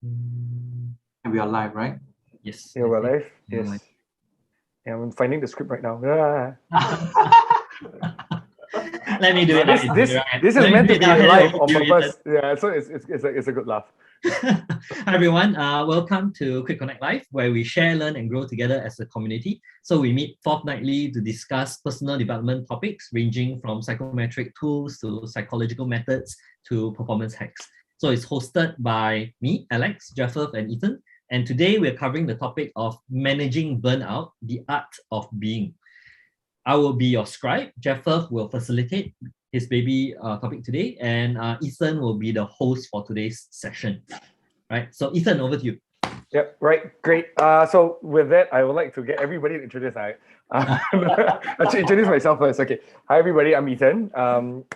Mm, And we are live, right? Yes. Yeah, we're live. We're Yes. live. Yeah, I'm finding the script right now. Let me do it. This is meant to be live on purpose. Yeah, so it's a good laugh. Hi everyone, welcome to Quick Connect Live, where we share, learn, and grow together as a community. So we meet fortnightly to discuss personal development topics ranging from psychometric tools to psychological methods to performance hacks. So it's hosted by me, Alex, Jeffeth, and Ethan. And today we're covering the topic of managing burnout, the art of being. I will be your scribe. Jeffeth will facilitate his baby topic today, and Ethan will be the host for today's session. Right. So Ethan, over to you. Yep. Right. Great. So with that, I would like to get everybody to introduce. I'll introduce myself first. Okay. Hi everybody. I'm Ethan.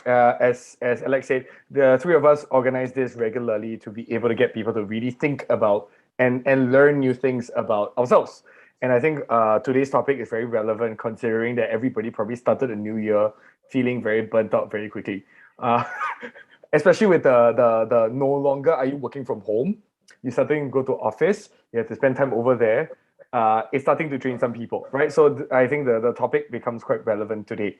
As Alex said, the three of us organize this regularly to be able to get people to really think about and learn new things about ourselves. And I think today's topic is very relevant considering that everybody probably started a new year feeling very burnt out very quickly. Especially with the no longer are you working from home, you're starting to go to office, you have to spend time over there. It's starting to drain some people, right? So I think the topic becomes quite relevant today.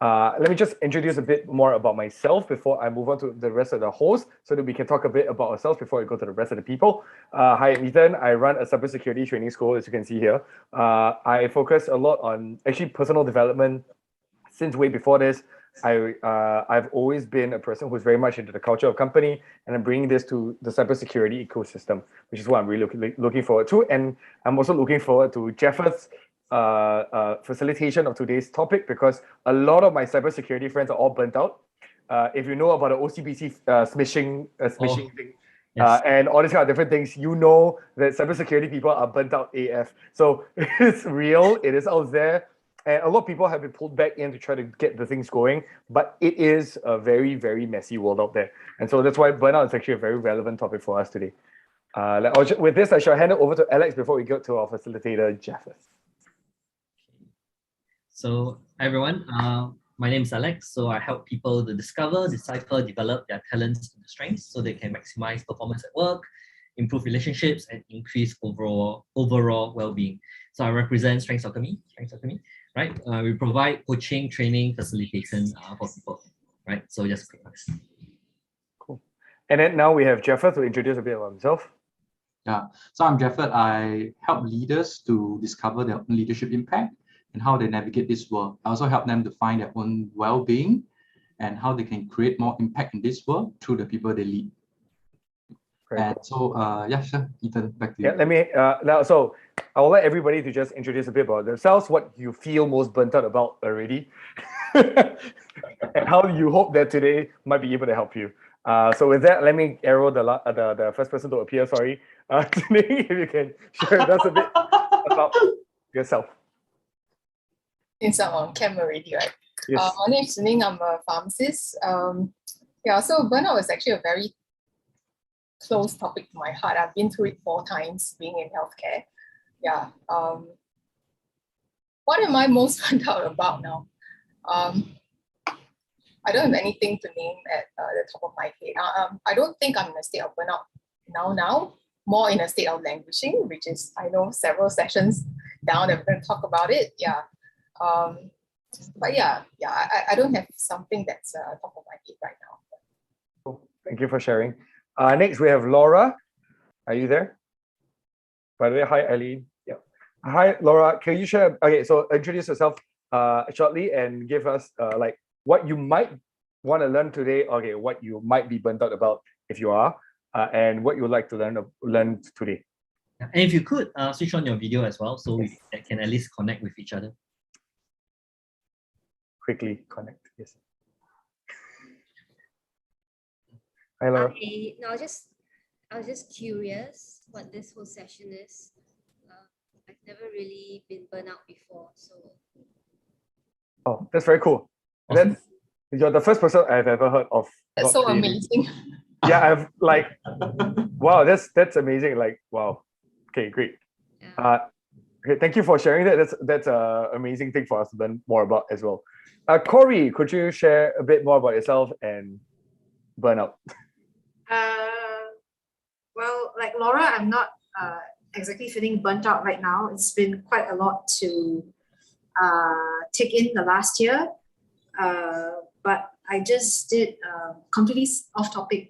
Let me just introduce a bit more about myself before I move on to the rest of the hosts so that we can talk a bit about ourselves before we go to the rest of the people. Hi, I'm Ethan. I run a cybersecurity training school, as you can see here. I focus a lot on actually personal development since way before this. I've always been a person who's very much into the culture of company, and I'm bringing this to the cybersecurity ecosystem, which is what I'm really looking forward to. And I'm also looking forward to Jeffeth's facilitation of today's topic, because a lot of my cybersecurity friends are all burnt out. If you know about the OCBC smishing thing, yes. And all these kind of different things, you know that cybersecurity people are burnt out AF. So it's real, it is out there. And a lot of people have been pulled back in to try to get the things going, but it is a very, very messy world out there. And so that's why burnout is actually a very relevant topic for us today. With this, I shall hand it over to Alex before we go to our facilitator, Jeffeth. So everyone, my name is Alex. So I help people to discover, decipher, develop their talents and strengths so they can maximize performance at work, improve relationships, and increase overall well-being. So I represent Strengths Alchemy, right? We provide coaching, training, facilitation for people, right? So just click on this. Cool. And then now we have Jeffeth to introduce a bit about himself. Yeah, so I'm Jeffeth. I help leaders to discover their own leadership impact and how they navigate this world. I also help them to find their own well-being and how they can create more impact in this world through the people they lead. Great. And so, yeah, sure, Ethan, back to you. Yeah, let me, now, so I will let everybody to just introduce a bit about themselves, what you feel most burnt out about already, and how you hope that today might be able to help you. So with that, let me arrow the first person to appear, sorry. Today, if you can share with us a bit about yourself. Since I'm on camera already, right? Yes. My name is Suning, I'm a pharmacist. Yeah, so burnout is actually a very close topic to my heart. I've been through it 4 times being in healthcare. Yeah. What am I most burnt out about now? I don't have anything to name at the top of my head. I don't think I'm in a state of burnout now, more in a state of languishing, which is, I know, several sessions down and we're going to talk about it. Yeah. But yeah, I don't have something that's top of my head right now. Cool. Thank you for sharing. Next, we have Laura. Are you there? By the way, hi, Eileen. Yeah. Hi, Laura. Can you share? Okay, so introduce yourself shortly and give us like what you might want to learn today. Okay, what you might be burnt out about if you are, and what you would like to learn today. And if you could switch on your video as well, so yes, we can at least connect with each other. Quickly connect. Yes. Hi, Laura. Hi. No, I was just curious what this whole session is. I've never really been burnt out before, so. Oh, that's very cool. Awesome. You're the first person I've ever heard of. That's so amazing. Yeah, I've like, wow, that's amazing. Like, wow. Okay, great. Yeah. Okay, thank you for sharing that. That's an amazing thing for us to learn more about as well. Corey, could you share a bit more about yourself and burnout? Well, like like Laura, I'm not exactly feeling burnt out right now. It's been quite a lot to take in the last year. But I just did completely off topic,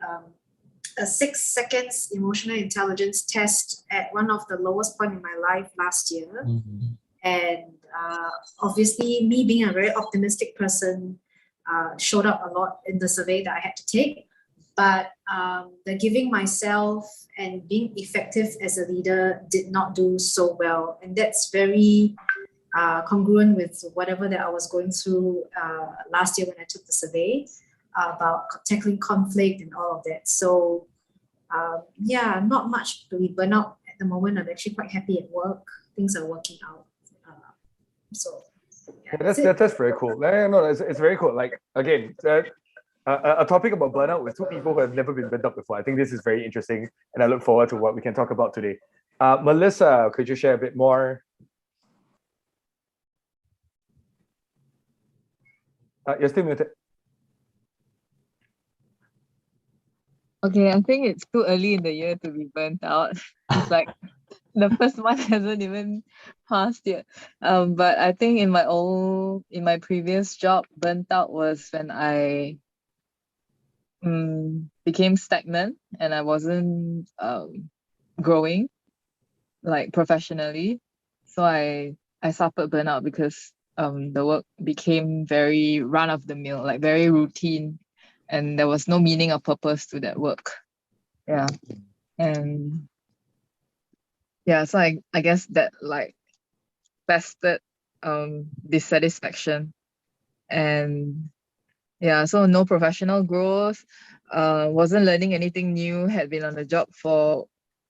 a 6 seconds emotional intelligence test at one of the lowest point in my life last year. And obviously me being a very optimistic person showed up a lot in the survey that I had to take. But the giving myself and being effective as a leader did not do so well. And that's very congruent with whatever that I was going through last year when I took the survey about tackling conflict and all of that. So yeah, not much to be burnt out at the moment. I'm actually quite happy at work. Things are working out. So yeah, that's very cool. No, it's very cool. Like again, a topic about burnout with two people who have never been burnt out before. I think this is very interesting, and I look forward to what we can talk about today. Melissa, could you share a bit more? You're still muted. Okay, I think it's too early in the year to be burnt out. It's like the first month hasn't even passed yet. But I think in my previous job, burnt out was when I became stagnant and I wasn't growing like professionally. So I suffered burnout because the work became very run of the mill, like very routine, and there was no meaning or purpose to that work. Yeah. And yeah, so I guess that like festered dissatisfaction. And yeah, so no professional growth, wasn't learning anything new, had been on the job for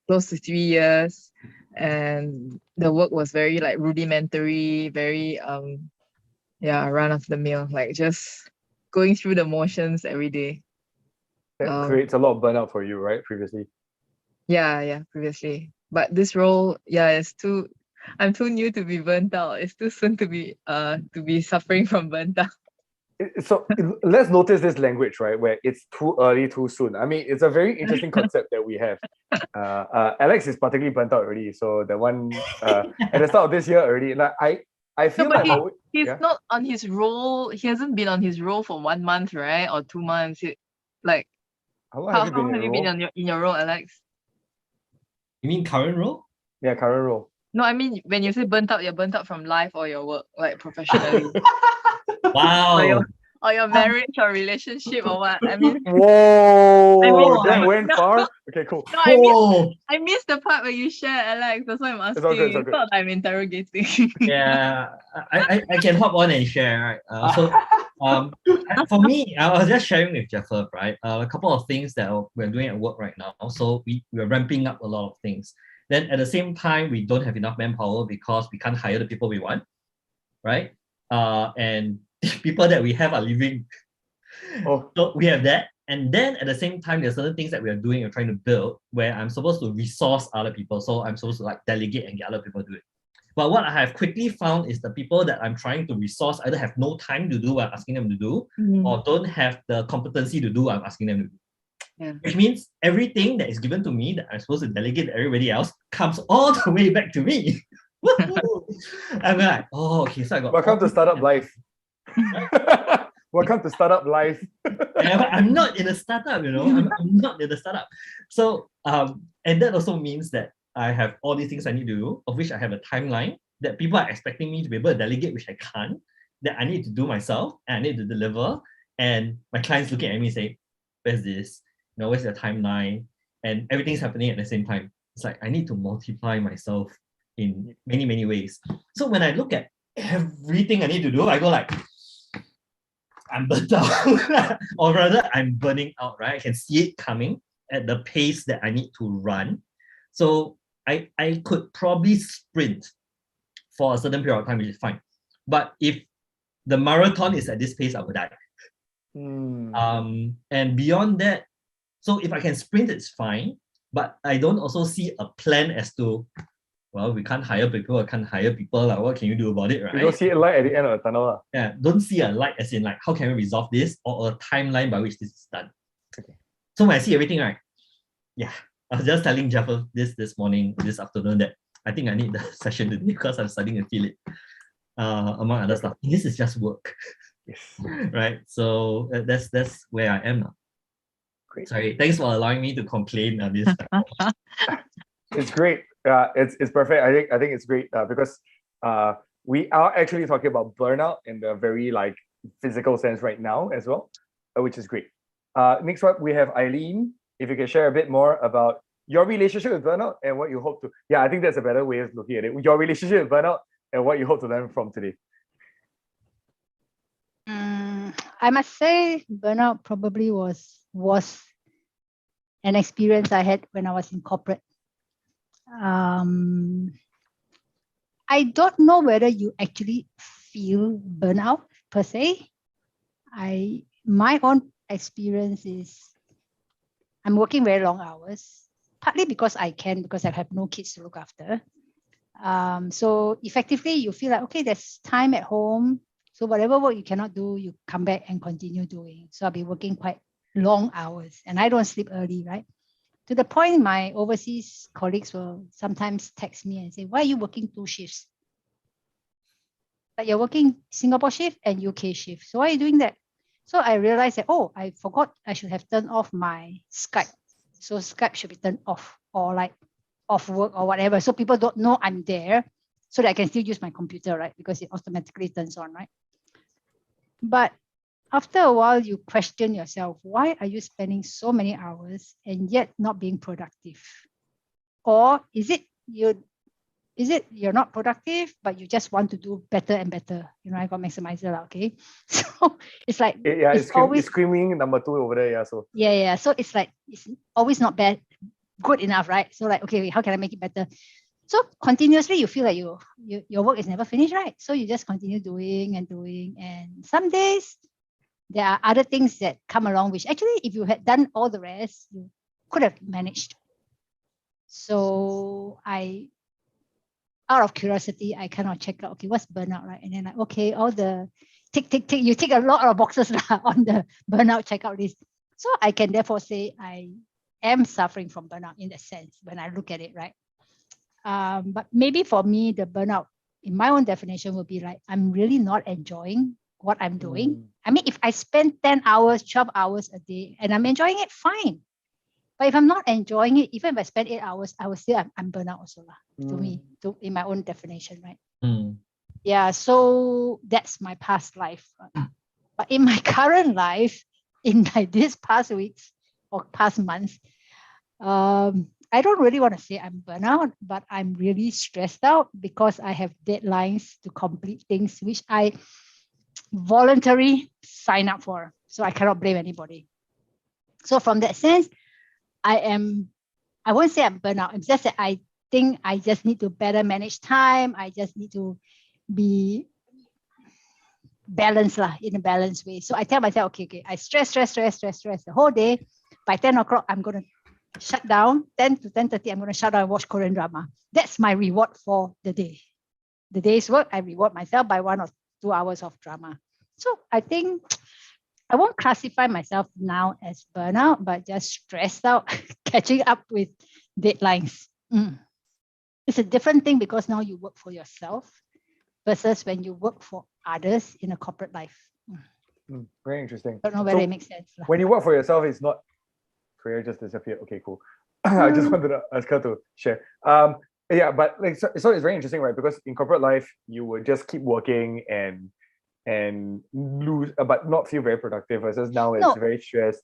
close to 3 years, and the work was very like rudimentary, very run of the mill, like just going through the motions every day. That creates a lot of burnout for you, right? Previously. Yeah, previously. But this role, I'm too new to be burnt out. It's too soon to be suffering from burnt out. So let's notice this language, right? Where it's too early, too soon. I mean, it's a very interesting concept that we have. Alex is particularly burnt out already. So the one at the start of this year already, like I feel like he's not on his role. He hasn't been on his role for 1 month, right? Or 2 months. How long have you been in your role, Alex? You mean current role? Yeah, current role. No, I mean when you say burnt out, you're burnt out from life or your work, like professionally. Wow. Or your marriage or relationship or what? I mean, whoa, that went far. Okay, cool. No, I missed the part where you share, Alex. That's why I'm asking. It's all good. Not I'm interrogating. Yeah, I can hop on and share, right? For me, I was just sharing with Jeffrey, right? A couple of things that we're doing at work right now. So we're ramping up a lot of things. Then at the same time, we don't have enough manpower because we can't hire the people we want, right? And people that we have are leaving. So we have that. And then at the same time, there's certain things that we are doing or trying to build where I'm supposed to resource other people. So I'm supposed to like delegate and get other people to do it. But what I have quickly found is the people that I'm trying to resource either have no time to do what I'm asking them to do, or don't have the competency to do what I'm asking them to do. Yeah. Which means everything that is given to me that I'm supposed to delegate to everybody else comes all the way back to me. I'm like, okay, so I got welcome to startup life. Welcome to startup life. Yeah, but I'm not in a startup, I'm not in a startup. So and that also means that I have all these things I need to do, of which I have a timeline that people are expecting me to be able to delegate, which I can't, that I need to do myself and I need to deliver. And my clients looking at me and say, where's this? Where's the timeline? And everything's happening at the same time. It's like I need to multiply myself in many, many ways. So when I look at everything I need to do, I go like, I'm burnt out. Or rather, I'm burning out, right? I can see it coming at the pace that I need to run. So I could probably sprint for a certain period of time, which is fine. But if the marathon is at this pace, I would die. And beyond that, so if I can sprint, it's fine. But I don't also see a plan as to, well, we can't hire people, like what can you do about it, right? You don't see a light at the end of the tunnel. Yeah, don't see a light as in like, how can we resolve this, or a timeline by which this is done. Okay. So when I see everything, right, yeah, I was just telling Jeff this morning, this afternoon, that I think I need the session today because I'm studying affiliate, among other stuff. This is just work. Yes. Right. So that's where I am now. Great. Sorry. Thanks for allowing me to complain on this. It's great. It's perfect. I think it's great because we are actually talking about burnout in the very like physical sense right now as well, which is great. Next up, we have Eileen. If you can share a bit more about your relationship with burnout and what you hope to. Yeah, I think that's a better way of looking at it. Your relationship with burnout and what you hope to learn from today. I must say, burnout probably was an experience I had when I was in corporate. I don't know whether you actually feel burnout per se. My own experience is I'm working very long hours, partly because I have no kids to look after. So effectively, you feel like, okay, there's time at home. So whatever work you cannot do, you come back and continue doing. So I'll be working quite long hours and I don't sleep early, right? To the point my overseas colleagues will sometimes text me and say, why are you working 2 shifts? But you're working Singapore shift and UK shift. So why are you doing that? So I realized that, oh, I forgot I should have turned off my Skype. So Skype should be turned off or like off work or whatever. So people don't know I'm there so that I can still use my computer, right? Because it automatically turns on, right? But after a while, you question yourself, why are you spending so many hours and yet not being productive? Or is it you're not productive, but you just want to do better and better? You know, I got maximizer, okay? So it's like, Yeah, it's always screaming number 2 over there. Yeah, so yeah. So it's like, it's always not bad, good enough, right? So like, okay, how can I make it better? So continuously, you feel like your work is never finished, right? So you just continue doing and doing. And some days, there are other things that come along, which actually, if you had done all the rest, you could have managed. So out of curiosity, I kind of check out, okay, what's burnout, right? And then like, okay, all the tick, you tick a lot of boxes on the burnout checkout list. So I can therefore say I am suffering from burnout in that sense when I look at it, right? But maybe for me, the burnout, in my own definition, would be like, I'm really not enjoying what I'm doing. I mean, if I spend 10 hours, 12 hours a day, and I'm enjoying it, fine. But if I'm not enjoying it, even if I spend 8 hours, I will say I'm burnout also to me, in my own definition, right? Yeah, so that's my past life. But in my current life, in like these past weeks or past months, I don't really want to say I'm burnout, but I'm really stressed out because I have deadlines to complete things which I voluntarily sign up for. So I cannot blame anybody. So from that sense, I won't say I'm burnout. It's just that I think I just need to better manage time. I just need to be balanced in a balanced way. So I tell myself, okay, I stress the whole day. By 10 o'clock, I'm going to shut down. 10 to 10:30, I'm going to shut down and watch Korean drama. That's my reward for the day. The day's work, I reward myself by 1 or 2 hours of drama. So I think I won't classify myself now as burnout, but just stressed out, catching up with deadlines. It's a different thing because now you work for yourself versus when you work for others in a corporate life. Very interesting. I don't know whether it makes sense. When you work for yourself, it's not career just disappeared. Okay, cool. I just wanted to ask her to share. Yeah, but like so it's very interesting, right? Because in corporate life, you would just keep working and lose, but not feel very productive. Versus now, it's very stressed.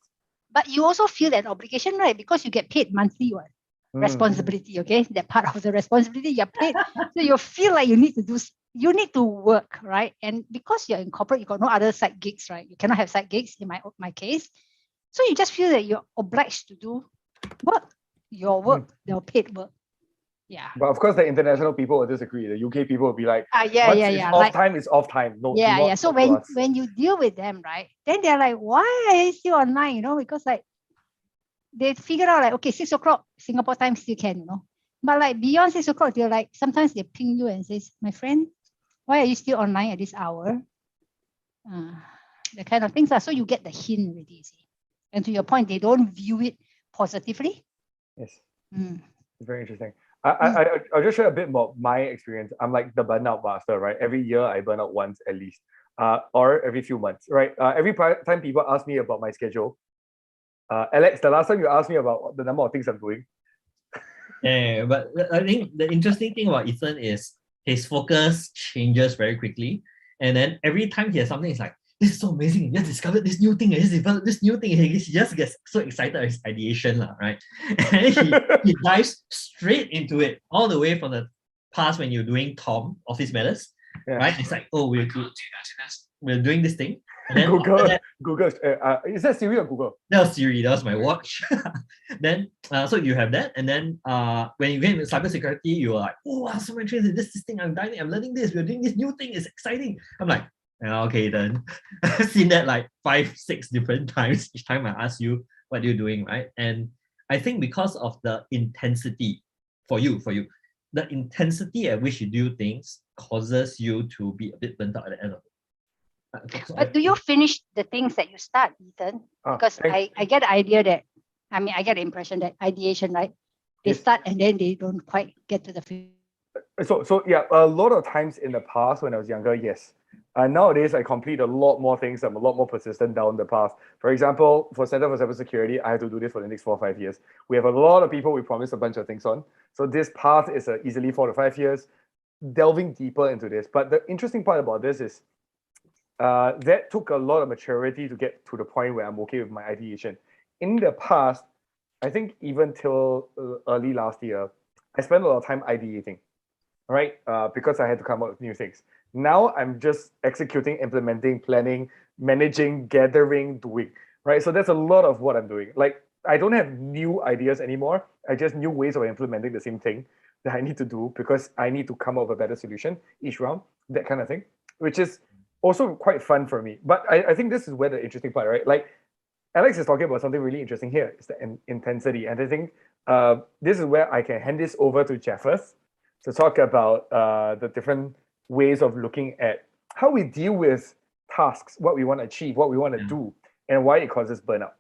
But you also feel an obligation, right? Because you get paid monthly, what? Responsibility, okay? That part of the responsibility you're paid. So you feel like you need to work, right? And because you're in corporate, you got no other side gigs, right? You cannot have side gigs in my case. So you just feel that you're obliged to do work, your work, your paid work. Yeah. But of course, the international people will disagree. The UK people will be like, yeah. Off time is off time. No. Yeah. So when you deal with them, right, then they're like, why are you still online? You know, because like they figure out like, okay, 6 o'clock Singapore time still can, you know. But like beyond 6 o'clock, they're like, sometimes they ping you and says, my friend, why are you still online at this hour? The kind of things. So you get the hint already, see. And to your point, they don't view it positively. Yes. Mm. Very interesting. I'll just share a bit more my experience. I'm like the burnout master, right? Every year I burn out once at least, or every few months, right? Every time people ask me about my schedule, Alex, the last time you asked me about the number of things I'm doing. Yeah, but I think the interesting thing about Ethan is his focus changes very quickly. And then every time he has something, it's like, this is so amazing. He just discovered this new thing. He just developed this new thing. He just gets so excited at his ideation, right? And he dives straight into it, all the way from the past when you're doing Tom, Office Matters, Yeah. right? It's like, oh, we're doing this thing. And then Google, is that Siri or Google? that was Siri, that was my watch. Then, so you have that. And then when you get into cybersecurity, you're like, oh, I'm so interested. This thing, I'm diving, I'm learning this, we're doing this new thing, it's exciting. I'm like, okay, then. I've seen that like 5-6 different times each time I ask you, what are you doing, right? And I think because of the intensity for you, the intensity at which you do things causes you to be a bit burnt out at the end of it. But do you finish the things that you start, Ethan? Because I get the idea that, I get the impression that ideation, right? They start and then they don't quite get to the finish. So yeah, a lot of times in the past when I was younger, yes. Nowadays, I complete a lot more things. I'm a lot more persistent down the path. For example, for Center for Cybersecurity, I have to do this for the next 4 or 5 years. We have a lot of people we promise a bunch of things on. So this path is easily 4 to 5 years, delving deeper into this. But the interesting part about this is that took a lot of maturity to get to the point where I'm okay with my ideation. In the past, I think even till early last year, I spent a lot of time ideating, right? Because I had to come up with new things. Now I'm just executing, implementing, planning, managing, gathering, doing, right? So that's a lot of what I'm doing. Like, I don't have new ideas anymore. I just new ways of implementing the same thing that I need to do because I need to come up with a better solution each round, that kind of thing, which is also quite fun for me. But I think this is where the interesting part, right? Like, Alex is talking about something really interesting here. It's the intensity. And I think this is where I can hand this over to Jeffers to talk about the different ways of looking at how we deal with tasks, what we want to achieve, what we want to do, and why it causes burnout.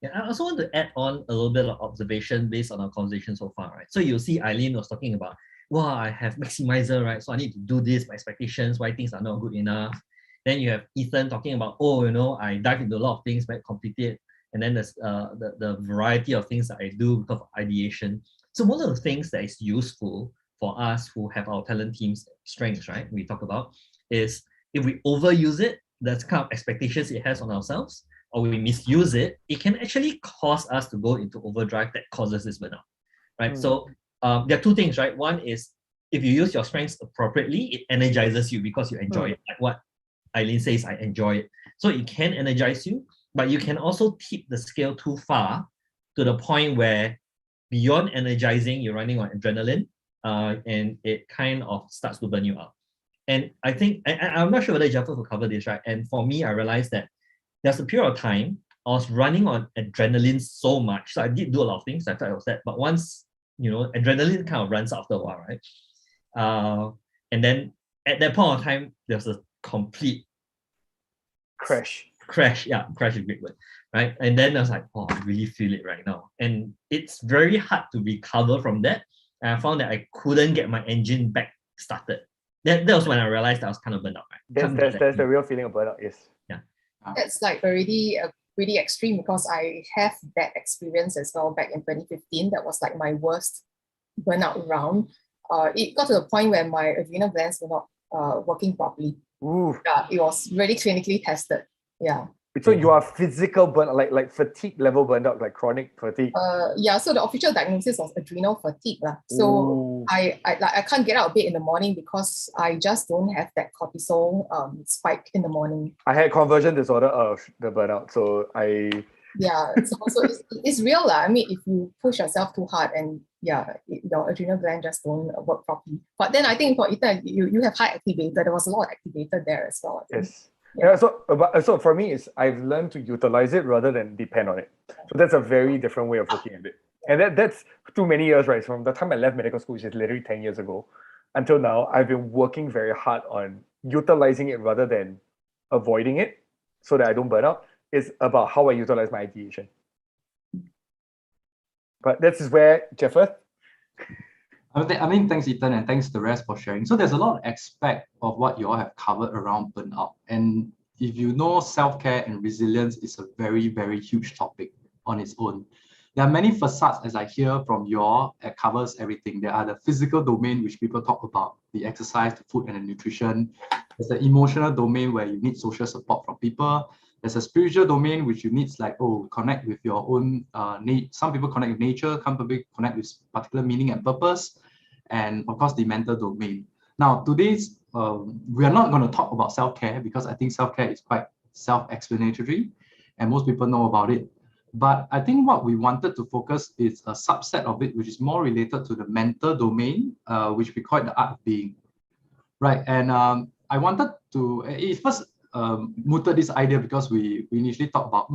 Yeah, I also want to add on a little bit of observation based on our conversation so far, right? So you'll see Eileen was talking about, well, I have maximizer, right? So I need to do this, my expectations, why things are not good enough. Then you have Ethan talking about, oh, I dive into a lot of things, but complete it. And then there's the variety of things that I do because of ideation. So one of the things that is useful for us who have our talent team's strengths, right? We talk about is if we overuse it, that's kind of expectations it has on ourselves, or we misuse it, it can actually cause us to go into overdrive that causes this burnout, right? So there are two things, right? One is if you use your strengths appropriately, it energizes you because you enjoy it. Like what Eileen says, I enjoy it. So it can energize you, but you can also tip the scale too far to the point where beyond energizing, you're running on adrenaline, and it kind of starts to burn you out. And I think, I'm not sure whether Jeffers will cover this, right? And for me, I realized that there's a period of time I was running on adrenaline so much. So I did do a lot of things. I thought I was that. But once, adrenaline kind of runs after a while, right? And then at that point of time, there's a complete crash. Yeah, crash is a great word, right? And then I was like, oh, I really feel it right now. And it's very hard to recover from that. And I found that I couldn't get my engine back started. That was when I realized I was kind of burnt out, right? That's the real feeling of burnout, yes. Yeah. That's like already pretty extreme because I have that experience as well back in 2015. That was like my worst burnout round. It got to the point where my adrenal glands were not working properly. Ooh. Yeah, it was really clinically tested. Yeah. So you are physical burnout, like fatigue level burnout, like chronic fatigue. Yeah. So the official diagnosis was adrenal fatigue, lah. So Ooh. I can't get out of bed in the morning because I just don't have that cortisol spike in the morning. I had conversion disorder of the burnout, so Yeah. So it's real, lah. I mean, if you push yourself too hard and your adrenal gland just don't work properly. But then I think for Ethan, you have high activator. There was a lot activated there as well. Yes. Yeah. So for me, I've learned to utilize it rather than depend on it. So that's a very different way of looking at it. And that's too many years, right? From the time I left medical school, which is literally 10 years ago, until now, I've been working very hard on utilizing it rather than avoiding it so that I don't burn out. It's about how I utilize my ideation. But this is where, Jeffert. I mean, thanks, Ethan, and thanks to the rest for sharing. So there's a lot of aspect of what you all have covered around burnout. And if you know, self-care and resilience is a very, very huge topic on its own. There are many facades, as I hear from you all, that covers everything. There are the physical domain, which people talk about, the exercise, the food, and the nutrition. There's the emotional domain where you need social support from people. There's a spiritual domain, which you need connect with your own some people connect with nature, some people connect with particular meaning and purpose, and of course the mental domain. Now, today's we are not going to talk about self-care because I think self-care is quite self-explanatory and most people know about it. But I think what we wanted to focus is a subset of it, which is more related to the mental domain, which we call it the art of being, right? And I wanted to first mooted this idea because we initially talked about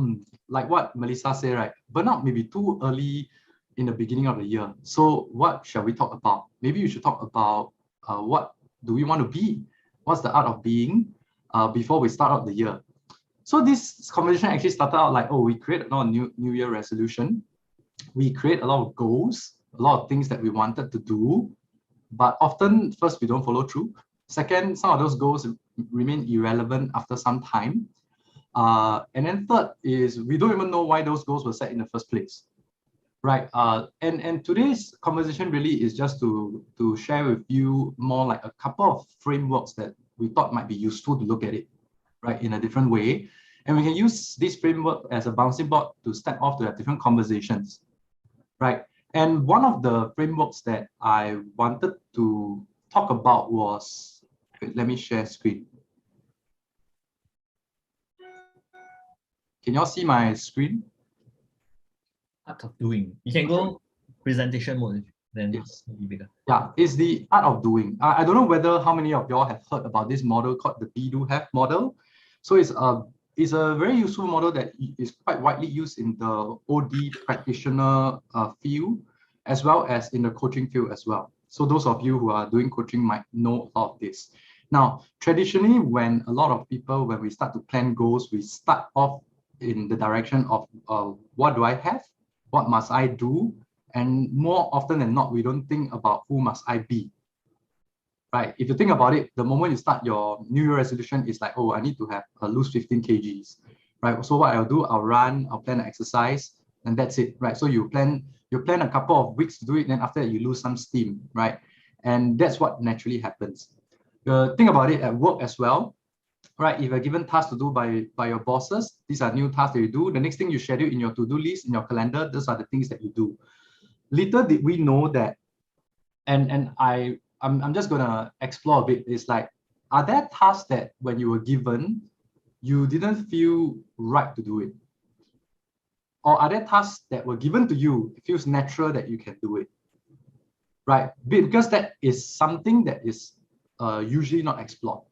like what Melissa said, right? Burnout may be too early in the beginning of the year. So what shall we talk about? Maybe we should talk about what do we want to be? What's the art of being before we start out the year? So this conversation actually started out like, we create a lot of New Year resolution. We create a lot of goals, a lot of things that we wanted to do, but often first we don't follow through. Second, some of those goals remain irrelevant after some time. And then third is we don't even know why those goals were set in the first place, right? And today's conversation really is just to share with you more like a couple of frameworks that we thought might be useful to look at it, right, in a different way. And we can use this framework as a bouncing board to step off to have different conversations, right? And one of the frameworks that I wanted to talk about was, let me share screen. Can y'all see my screen? Art of doing. You can go presentation mode, then yes. Maybe bigger. Yeah, it's the art of doing. I don't know whether how many of y'all have heard about this model called the Be Do Have model. So it's a very useful model that is quite widely used in the OD practitioner field, as well as in the coaching field as well. So those of you who are doing coaching might know a lot of this. Now, traditionally, when a lot of people, when we start to plan goals, we start off in the direction of what do I have? What must I do? And more often than not, we don't think about who must I be, right? If you think about it, the moment you start your New Year resolution is like, I need to have lose 15 kgs, right? So what I'll do, I'll run, I'll plan an exercise, and that's it, right? So you plan a couple of weeks to do it, then after that you lose some steam, right? And that's what naturally happens. Think about it at work as well, right? If you're given tasks to do by your bosses, these are new tasks that you do. The next thing you schedule in your to-do list, in your calendar, those are the things that you do. Little did we know that, and I'm just gonna explore a bit. It's like, are there tasks that when you were given, you didn't feel right to do it? Or are there tasks that were given to you, it feels natural that you can do it, right? Because that is something that is usually not explored.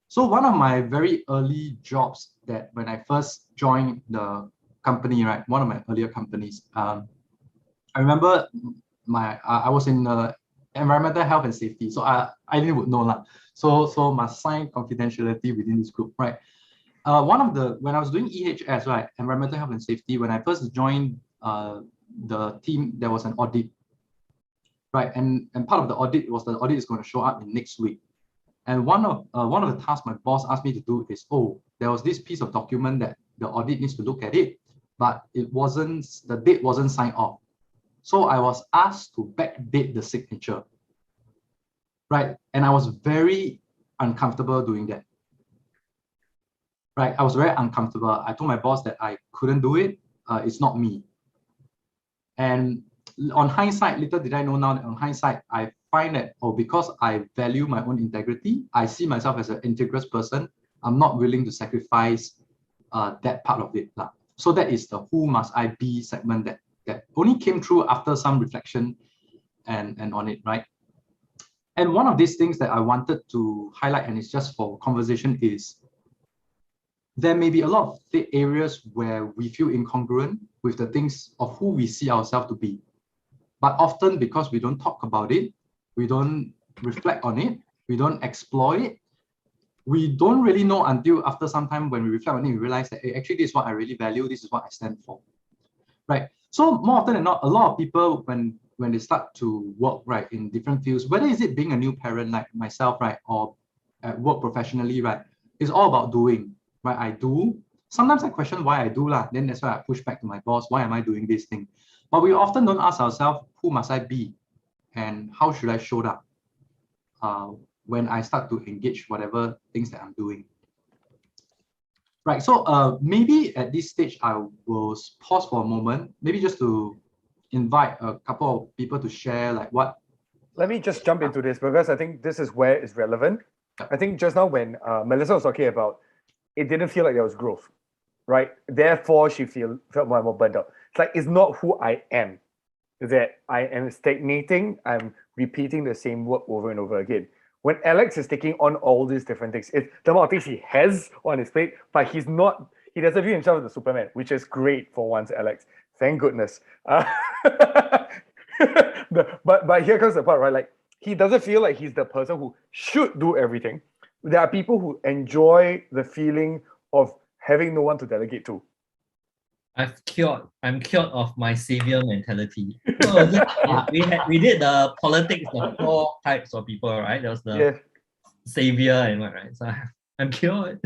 So one of my very early jobs that when I first joined the company, right, one of my earlier companies, I remember I was in environmental health and safety. So I didn't would know lah. So must sign confidentiality within this group, right? When I was doing EHS, right, environmental health and safety, when I first joined the team, there was an audit, right? And part of the audit was the audit is going to show up in next week. And one of the tasks my boss asked me to do is, there was this piece of document that the audit needs to look at it, but the date wasn't signed off. So I was asked to backdate the signature, right? And I was very uncomfortable doing that, right? I was very uncomfortable. I told my boss that I couldn't do it. It's not me. And on hindsight, little did I know now that on hindsight, I find that, because I value my own integrity, I see myself as an integrous person, I'm not willing to sacrifice that part of it. So that is the who must I be segment that only came through after some reflection and on it, right? And one of these things that I wanted to highlight, and it's just for conversation, is there may be a lot of areas where we feel incongruent with the things of who we see ourselves to be. But often because we don't talk about it, we don't reflect on it, we don't explore it, we don't really know until after some time when we reflect on it, we realize that, hey, actually this is what I really value, this is what I stand for, right? So more often than not, a lot of people, when they start to work, right, in different fields, whether is it being a new parent like myself, right, or at work professionally, right, it's all about doing, right? I do. Sometimes I question why I do lah. Then that's why I push back to my boss. Why am I doing this thing? But we often don't ask ourselves, who must I be, and how should I show up when I start to engage whatever things that I'm doing. Right. So maybe at this stage I will pause for a moment, maybe just to invite a couple of people to share like what. Let me just jump into this because I think this is where it's relevant. I think just now when Melissa was talking about, it didn't feel like there was growth, right? Therefore, she felt more and more burned out. It's like, it's not who I am, that I am stagnating, I'm repeating the same work over and over again. When Alex is taking on all these different things, it's the amount of things he has on his plate, but he doesn't view himself as a Superman, which is great for once, Alex. Thank goodness. But here comes the part, right? Like, he doesn't feel like he's the person who should do everything. There are people who enjoy the feeling of having no one to delegate to. I'm cured of my savior mentality. So we did the politics of 4 types of people, right? There was the savior and what, right? So I'm cured.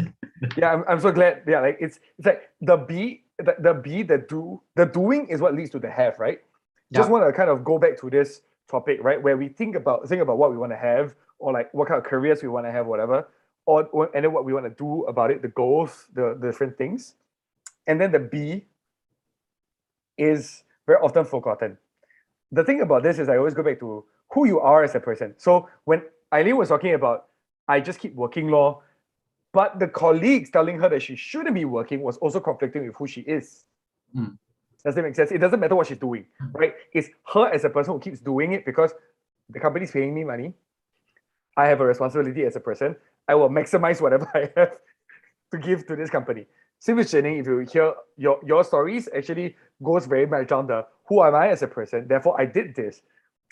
Yeah, I'm so glad. Yeah, like it's like the doing is what leads to the have, right? Just want to kind of go back to this topic, right? Where we think about what we want to have, or like what kind of careers we want to have, whatever, or and then what we want to do about it, the goals, the different things. And then the B is very often forgotten. The thing about this is I always go back to who you are as a person. So when Eileen was talking about, I just keep working law, but the colleagues telling her that she shouldn't be working was also conflicting with who she is. Does that make sense? It doesn't matter what she's doing, right? It's her as a person who keeps doing it because the company's paying me money. I have a responsibility as a person. I will maximize whatever I have to give to this company. Same with Jenny, if you hear your stories, actually goes very much on the who am I as a person, therefore I did this,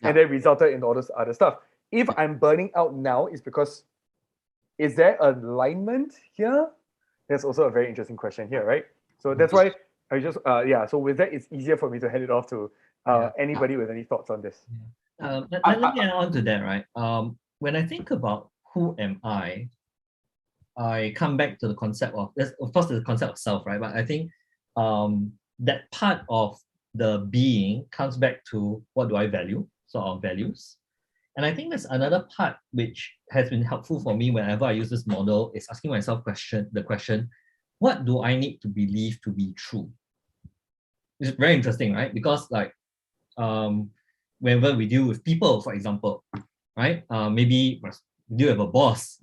and then resulted in all this other stuff. If I'm burning out now, it's because, is there alignment here? That's also a very interesting question here, right? So that's why I just, so with that, it's easier for me to hand it off to anybody with any thoughts on this. Let me add on to that, right? When I think about who am I come back to the concept of course, the concept of self, right? But I think that part of the being comes back to what do I value, so our values. And I think there's another part which has been helpful for me whenever I use this model is asking myself the question, what do I need to believe to be true? It's very interesting, right? Because like whenever we deal with people, for example, right? Maybe we deal with a boss.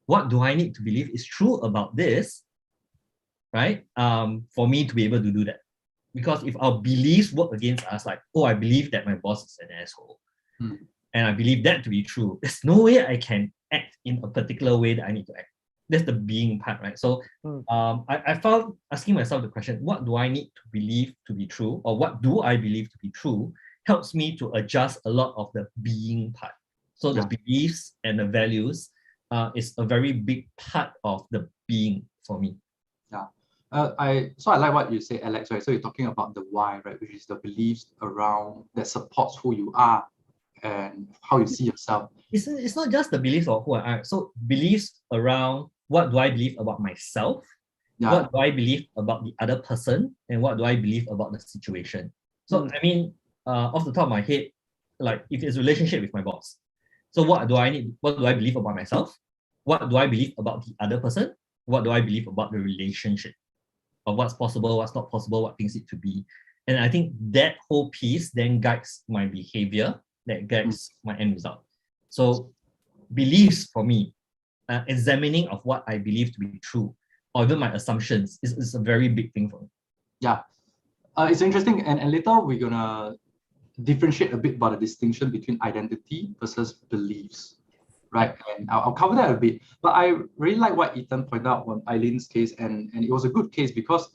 What do I need to believe is true about this, right? For me to be able to do that. Because if our beliefs work against us, like, oh, I believe that my boss is an asshole, and I believe that to be true, there's no way I can act in a particular way that I need to act. That's the being part, right? So I found asking myself the question, what do I need to believe to be true, or what do I believe to be true, helps me to adjust a lot of the being part. So the beliefs and the values is a very big part of the being for me. I like what you say, Alex, right? So you're talking about the why, right? Which is the beliefs around that supports who you are and how you see yourself. It's not just the beliefs of who I am. So beliefs around what do I believe about myself, what do I believe about the other person, and what do I believe about the situation. So I mean, off the top of my head, like if it's a relationship with my boss, so what do I believe about myself? What do I believe about the other person? What do I believe about the relationship? Of what's possible, what's not possible, what things need to be. And I think that whole piece then guides my behavior, that guides my end result. So beliefs for me, examining of what I believe to be true, or even my assumptions, is a very big thing for me. It's interesting, and later we're gonna differentiate a bit about the distinction between identity versus beliefs, right? And I'll cover that a bit. But I really like what Ethan pointed out on Eileen's case, and it was a good case because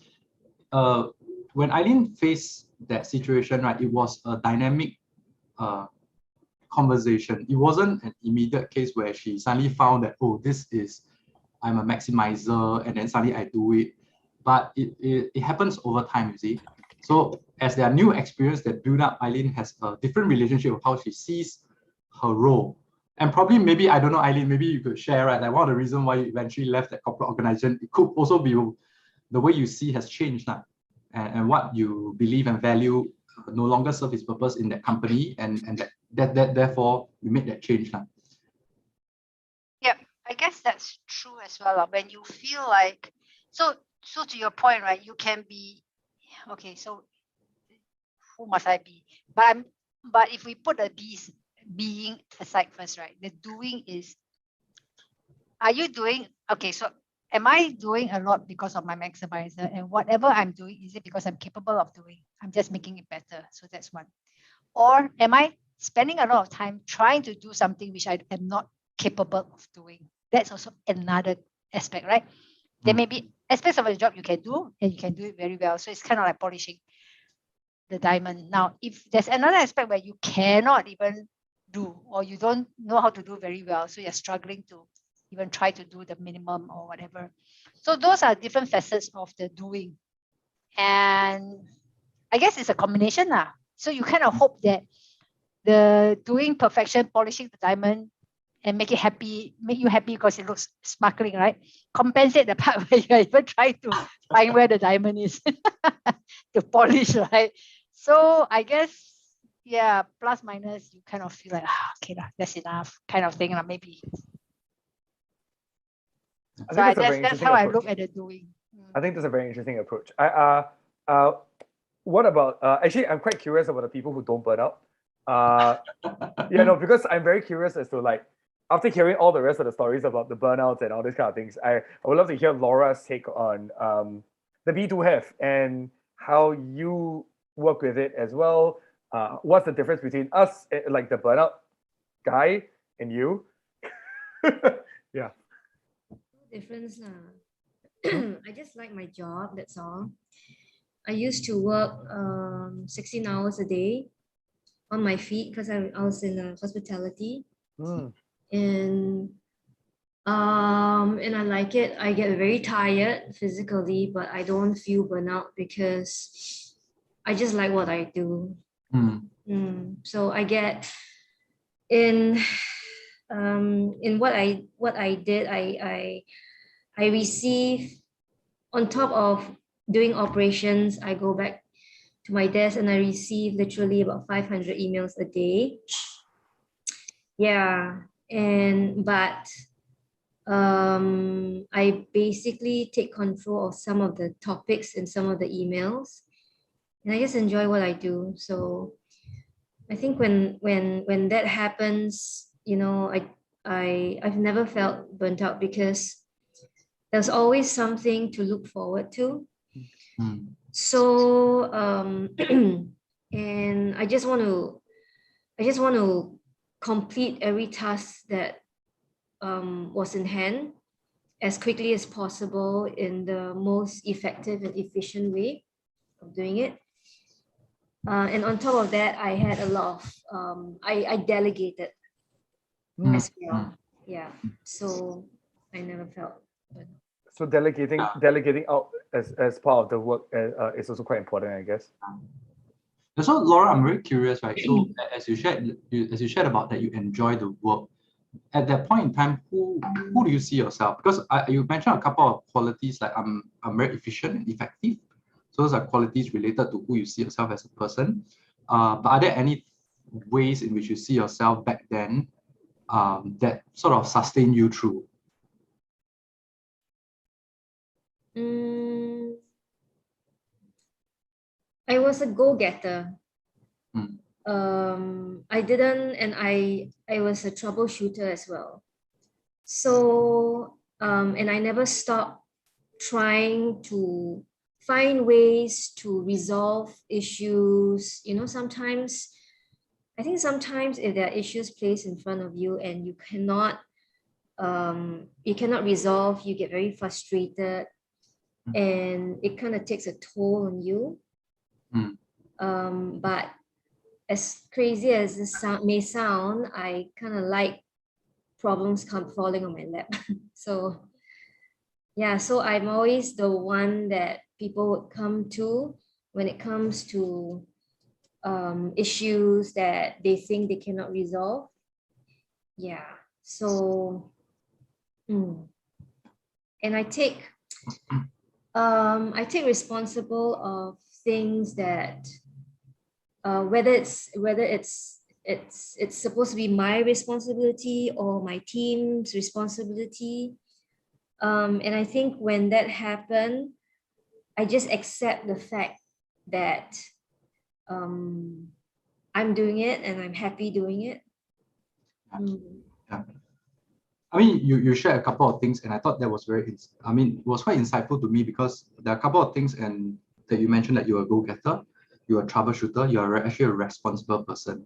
when Eileen faced that situation, right, it was a dynamic conversation. It wasn't an immediate case where she suddenly found that, oh, I'm a maximizer, and then suddenly I do it. But it happens over time, you see. So as there are new experience that build up, Eileen has a different relationship with how she sees her role. And probably, maybe, I don't know, Eileen, maybe you could share, right? Like one of the reasons why you eventually left that corporate organization, it could also be the way you see has changed now, and what you believe and value no longer serve its purpose in that company, and that therefore you made that change now. Yep, I guess that's true as well. When you feel like, so to your point, right? You can be, okay, so who must I be? But if we put the being aside first, right? The doing is, are you doing, okay, so am I doing a lot because of my maximizer? And whatever I'm doing, is it because I'm capable of doing? I'm just making it better. So that's one. Or am I spending a lot of time trying to do something which I am not capable of doing? That's also another aspect, right? There may be aspects of a job you can do and you can do it very well. So it's kind of like polishing the diamond. Now, if there's another aspect where you cannot even do, or you don't know how to do very well, so you're struggling to even try to do the minimum or whatever. So those are different facets of the doing. And I guess it's a combination now. So you kind of hope that the doing perfection, polishing the diamond, and make you happy because it looks sparkling, right? Compensate the part where you're even trying to find where the diamond is to polish, right? So I guess, yeah, plus minus, you kind of feel like, okay, that's enough, kind of thing, maybe. I think that's how I look at the doing. I think that's a very interesting approach. What about, actually, I'm quite curious about the people who don't burn out. Yeah, no, because I'm very curious as to, like, after hearing all the rest of the stories about the burnouts and all these kind of things, I would love to hear Laura's take on the B2F and how you work with it as well. What's the difference between us, like the burnout guy, and you? Yeah. Difference. I just like my job, that's all. I used to work 16 hours a day on my feet because I was in hospitality. And I like it. I get very tired physically, but I don't feel burnout because I just like what I do. So I get in what I did. I receive, on top of doing operations, I go back to my desk and I receive literally about 500 emails a day. Yeah. But I basically take control of some of the topics in some of the emails, and I just enjoy what I do. So I think when that happens, I've never felt burnt out because there's always something to look forward to. So and I just want to complete every task that was in hand as quickly as possible in the most effective and efficient way of doing it. And on top of that, I had a lot of, I delegated as well. Yeah. So I never felt. So delegating out as part of the work is also quite important, I guess. So Laura, I'm very curious, right? So as you shared about that, you enjoy the work. At that point in time, who do you see yourself? Because you mentioned a couple of qualities, like I'm very efficient and effective. So those are qualities related to who you see yourself as a person. But are there any ways in which you see yourself back then that sort of sustain you through? I was a go-getter. I didn't, and I was a troubleshooter as well. So, and I never stopped trying to find ways to resolve issues. Sometimes if there are issues placed in front of you and you cannot resolve, you get very frustrated, and it kind of takes a toll on you. But as crazy as this may sound, I kind of like problems falling on my lap. So yeah, so I'm always the one that people would come to when it comes to issues that they think they cannot resolve. Yeah, so and I take responsible of things that whether it's supposed to be my responsibility or my team's responsibility. And I think when that happened, I just accept the fact that I'm doing it and I'm happy doing it. Yeah. I mean, you shared a couple of things, and I thought that was it was quite insightful to me, because there are a couple of things and that you mentioned, that you're a go-getter, you're a troubleshooter, you're actually a responsible person.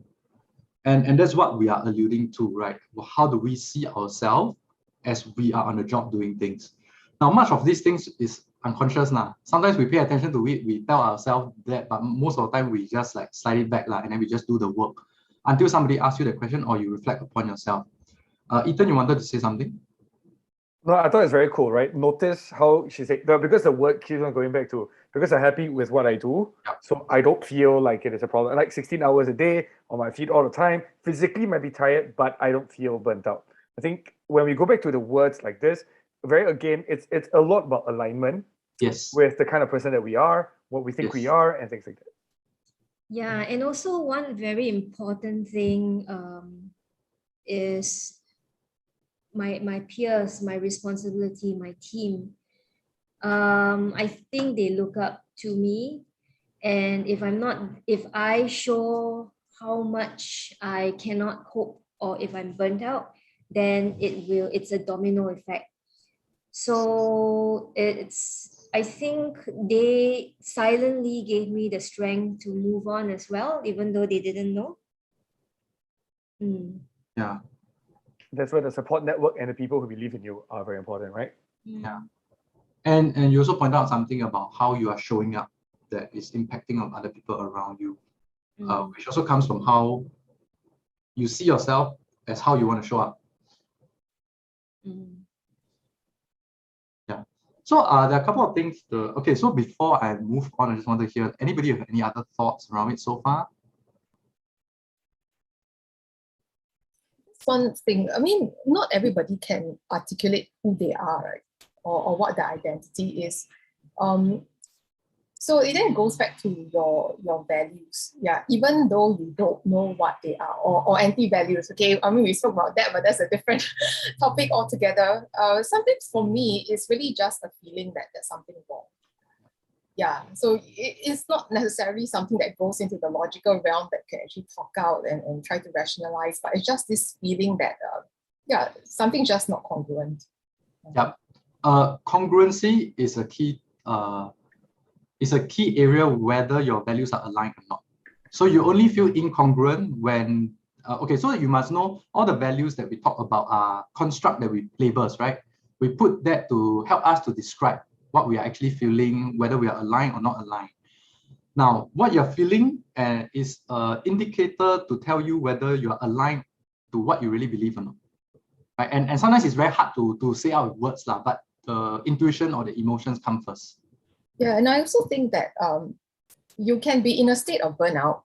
And that's what we are alluding to, right? Well, how do we see ourselves as we are on the job doing things? Now, much of these things is unconscious now. Sometimes we pay attention to it, we tell ourselves that, but most of the time we just like slide it back and then we just do the work until somebody asks you the question or you reflect upon yourself. Ethan, you wanted to say something? No, I thought it's very cool, right? Notice how she said, because the word keeps on going back to, because I'm happy with what I do, so I don't feel like it is a problem. Like 16 hours a day on my feet all the time, physically might be tired, but I don't feel burnt out. I think when we go back to the words like this, it's a lot about alignment. Yes. With the kind of person that we are, what we think we are, and things like that. Yeah, and also one very important thing is my peers, my responsibility, my team. I think they look up to me, and if I show how much I cannot cope, or if I'm burnt out, then it's a domino effect. So I think they silently gave me the strength to move on as well, even though they didn't know. Yeah. That's where the support network and the people who believe in you are very important, right? Yeah. And you also point out something about how you are showing up that is impacting on other people around you, which also comes from how you see yourself as how you want to show up. Yeah. So there are a couple of things. Okay, so before I move on, I just want to hear, anybody have any other thoughts around it so far? One thing, I mean, not everybody can articulate who they are, right? Or what their identity is. So it then goes back to your values. Yeah, even though you don't know what they are, or anti-values. Okay, I mean, we spoke about that, but that's a different topic altogether. Sometimes for me, it's really just a feeling that there's something wrong. Yeah, so it's not necessarily something that goes into the logical realm that can actually talk out and try to rationalize, but it's just this feeling that, something's just not congruent. Yep. Congruency is a key area whether your values are aligned or not. So you only feel incongruent when, okay, so you must know all the values that we talk about are construct that we labels, right? We put that to help us to describe what we are actually feeling, whether we are aligned or not aligned. Now, what you're feeling is an indicator to tell you whether you're aligned to what you really believe or not. Right? And sometimes it's very hard to say out with words, but the intuition or the emotions come first. Yeah, and I also think that you can be in a state of burnout,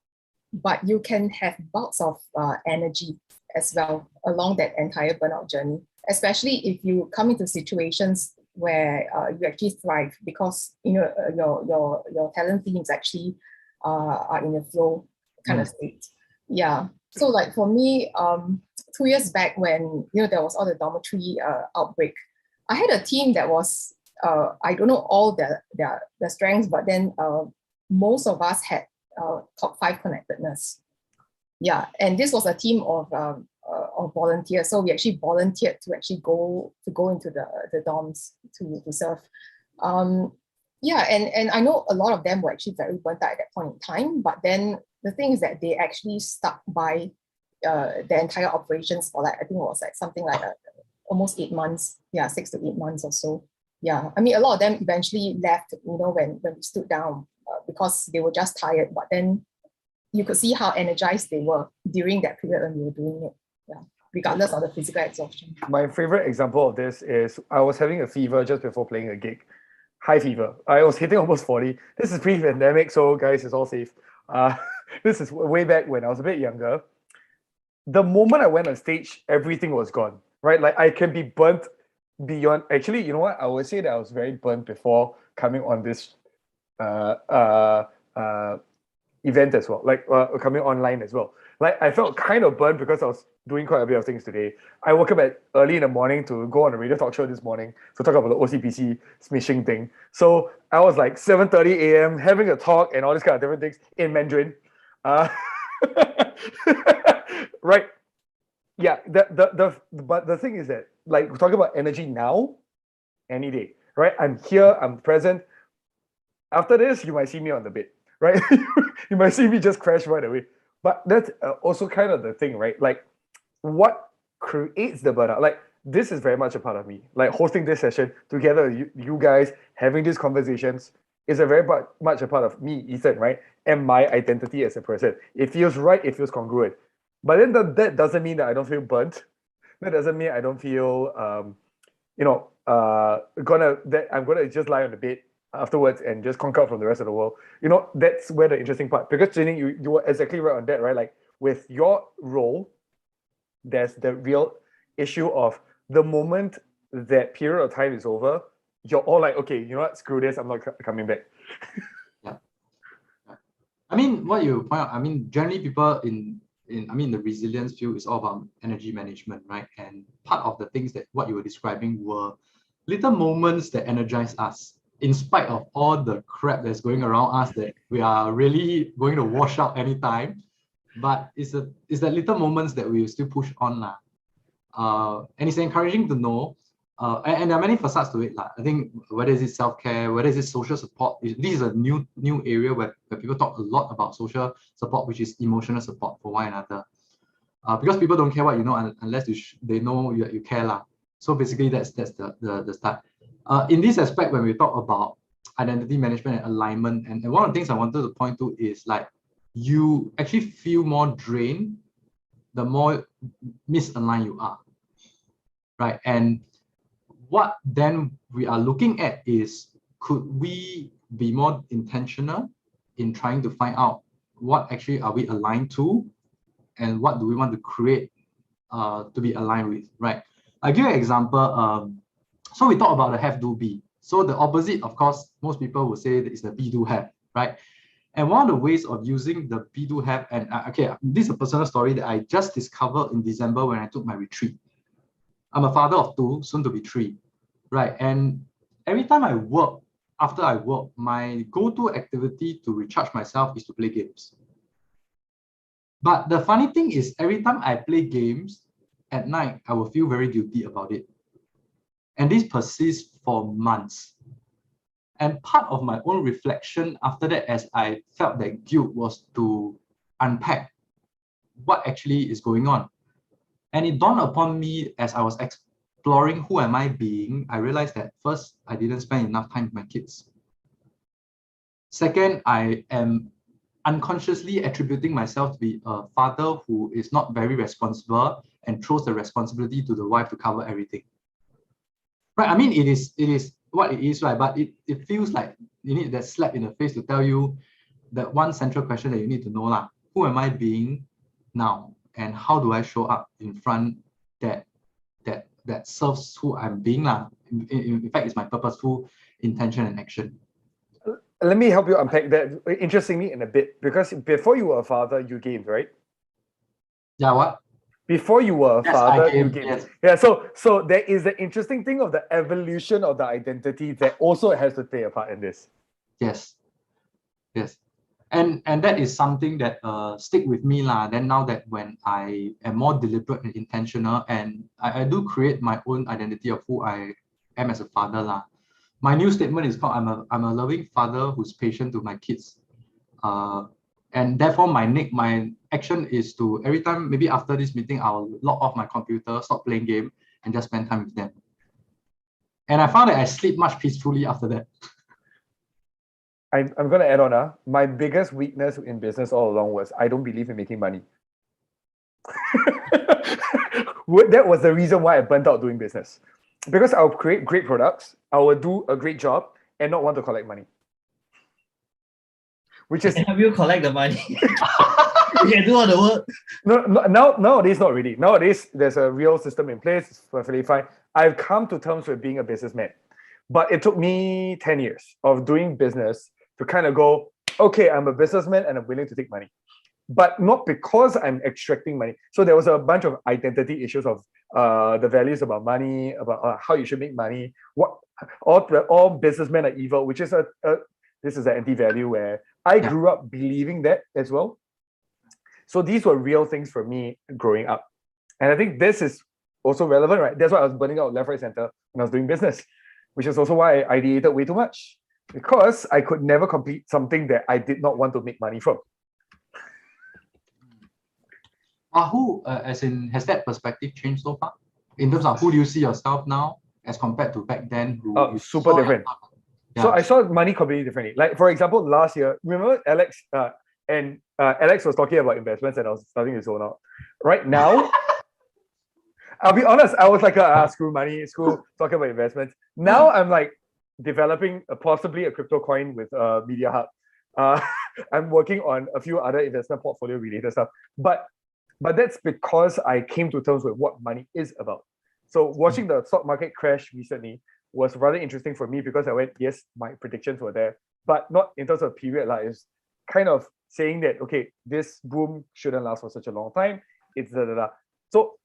but you can have bouts of energy as well along that entire burnout journey, especially if you come into situations where you actually thrive because your talent teams actually are in a flow kind of state. Yeah. So like for me, 2 years back when there was all the dormitory outbreak, I had a team that was I don't know all their strengths, but then most of us had top 5 connectedness. Yeah, and this was a team of volunteers. So we actually volunteered to actually go into the dorms to serve. Yeah, and I know a lot of them were actually very burnt out at that point in time. But then the thing is that they actually stuck by the entire operations for I think it was something like almost 8 months. Yeah, 6 to 8 months or so. Yeah, I mean, a lot of them eventually left, when we stood down because they were just tired. But then you could see how energized they were during that period when we were doing it. Yeah, regardless of the physical exhaustion. My favorite example of this is I was having a fever just before playing a gig. high fever. I was hitting almost 40. This is pre-pandemic, so guys, it's all safe. This is way back when I was a bit younger. The moment I went on stage, everything was gone, right? Like I can be burnt beyond. Actually, you know what? I would say that I was very burnt before coming on this event as well, like coming online as well. Like I felt kind of burnt because I was doing quite a bit of things today. I woke up at early in the morning to go on a radio talk show this morning to talk about the OCPC smishing thing. So I was like 7:30 a.m. having a talk and all these kind of different things in Mandarin. Right. Yeah. But the thing is that, like, we're talking about energy now, any day, right? I'm here, I'm present. After this, you might see me on the bed, right? You might see me just crash right away. But that's also kind of the thing, right? Like, what creates the burnout? Like, this is very much a part of me. Like, hosting this session together with you guys, having these conversations is a very much a part of me, Ethan, right? And my identity as a person. It feels right, it feels congruent. But then that doesn't mean that I don't feel burnt. That doesn't mean I don't feel, I'm gonna just lie on the bed afterwards and just conk out from the rest of the world. That's where the interesting part. Because Jenny, you were exactly right on that, right? Like with your role, there's the real issue of the moment that period of time is over, you're all like, okay, you know what? Screw this. I'm not coming back. Yeah. I mean, what you point out, I mean, generally people in the resilience field is all about energy management, right? And part of the things that what you were describing were little moments that energize us, in spite of all the crap that's going around us that we are really going to wash out anytime. But it's that little moments that we will still push on. And it's encouraging to know, and there are many facets to it. I think whether it's self-care, whether it's social support, this is a new area where people talk a lot about social support, which is emotional support for one another. Because people don't care what you know unless they know you care. So basically that's the start. In this aspect, when we talk about identity management and alignment, and one of the things I wanted to point to is like you actually feel more drained the more misaligned you are, right? And what then we are looking at is, could we be more intentional in trying to find out what actually are we aligned to and what do we want to create to be aligned with, right? I'll give you an example. So we talk about the have, do, be. So the opposite, of course, most people will say is the be, do, have, right? And one of the ways of using the be, do, have, and okay, this is a personal story that I just discovered in December when I took my retreat. I'm a father of 2, soon to be 3, right? And every time after I work, my go-to activity to recharge myself is to play games. But the funny thing is, every time I play games at night, I will feel very guilty about it. And this persists for months. And part of my own reflection after that, as I felt that guilt, was to unpack what actually is going on. And it dawned upon me as I was exploring who am I being, I realized that first, I didn't spend enough time with my kids. Second, I am unconsciously attributing myself to be a father who is not very responsible and throws the responsibility to the wife to cover everything. Right, I mean, it is what it is, right? But it feels like you need that slap in the face to tell you that one central question that you need to know, who am I being now? And how do I show up in front that serves who I'm being? In fact, it's my purposeful intention and action. Let me help you unpack that, interestingly, in a bit, because before you were a father, you gamed, right? Yeah, what? Before you were a father, you gamed. Yes. Yeah, so there is the interesting thing of the evolution of the identity that also has to play a part in this. Yes. And that is something that stick with me then now that when I am more deliberate and intentional, and I do create my own identity of who I am as a father. My new statement is called I'm a loving father who's patient to my kids. And therefore my action is to, every time, maybe after this meeting, I'll log off my computer, stop playing game, and just spend time with them. And I found that I sleep much peacefully after that. I'm going to add on. My biggest weakness in business all along was I don't believe in making money. That was the reason why I burnt out doing business. Because I'll create great products, I will do a great job, and not want to collect money. Which is Can help you collect the money. You can do all the work. Nowadays, not really. Nowadays, there's a real system in place. It's perfectly fine. I've come to terms with being a businessman. But it took me 10 years of doing business to kind of go, okay, I'm a businessman and I'm willing to take money. But not because I'm extracting money. So there was a bunch of identity issues of the values about money, about how you should make money. All businessmen are evil, which is this is an anti-value where I grew up believing that as well. So these were real things for me growing up. And I think this is also relevant, right? That's why I was burning out left, right, center when I was doing business, which is also why I ideated way too much, because I could never complete something that I did not want to make money from. Has that perspective changed so far? In terms of who do you see yourself now as compared to back then? Super different. Yeah. So I saw money completely differently. Like, for example, last year, remember Alex Alex was talking about investments and I was starting to zone out. Right now, I'll be honest, I was like, screw money, talking about investments. Now I'm like developing possibly a crypto coin with Media Hub. I'm working on a few other investment portfolio related stuff. But that's because I came to terms with what money is about. So watching the stock market crash recently was rather interesting for me because I went, yes, my predictions were there, but not in terms of period. Like, it's kind of saying that, okay, this boom shouldn't last for such a long time. It's da. So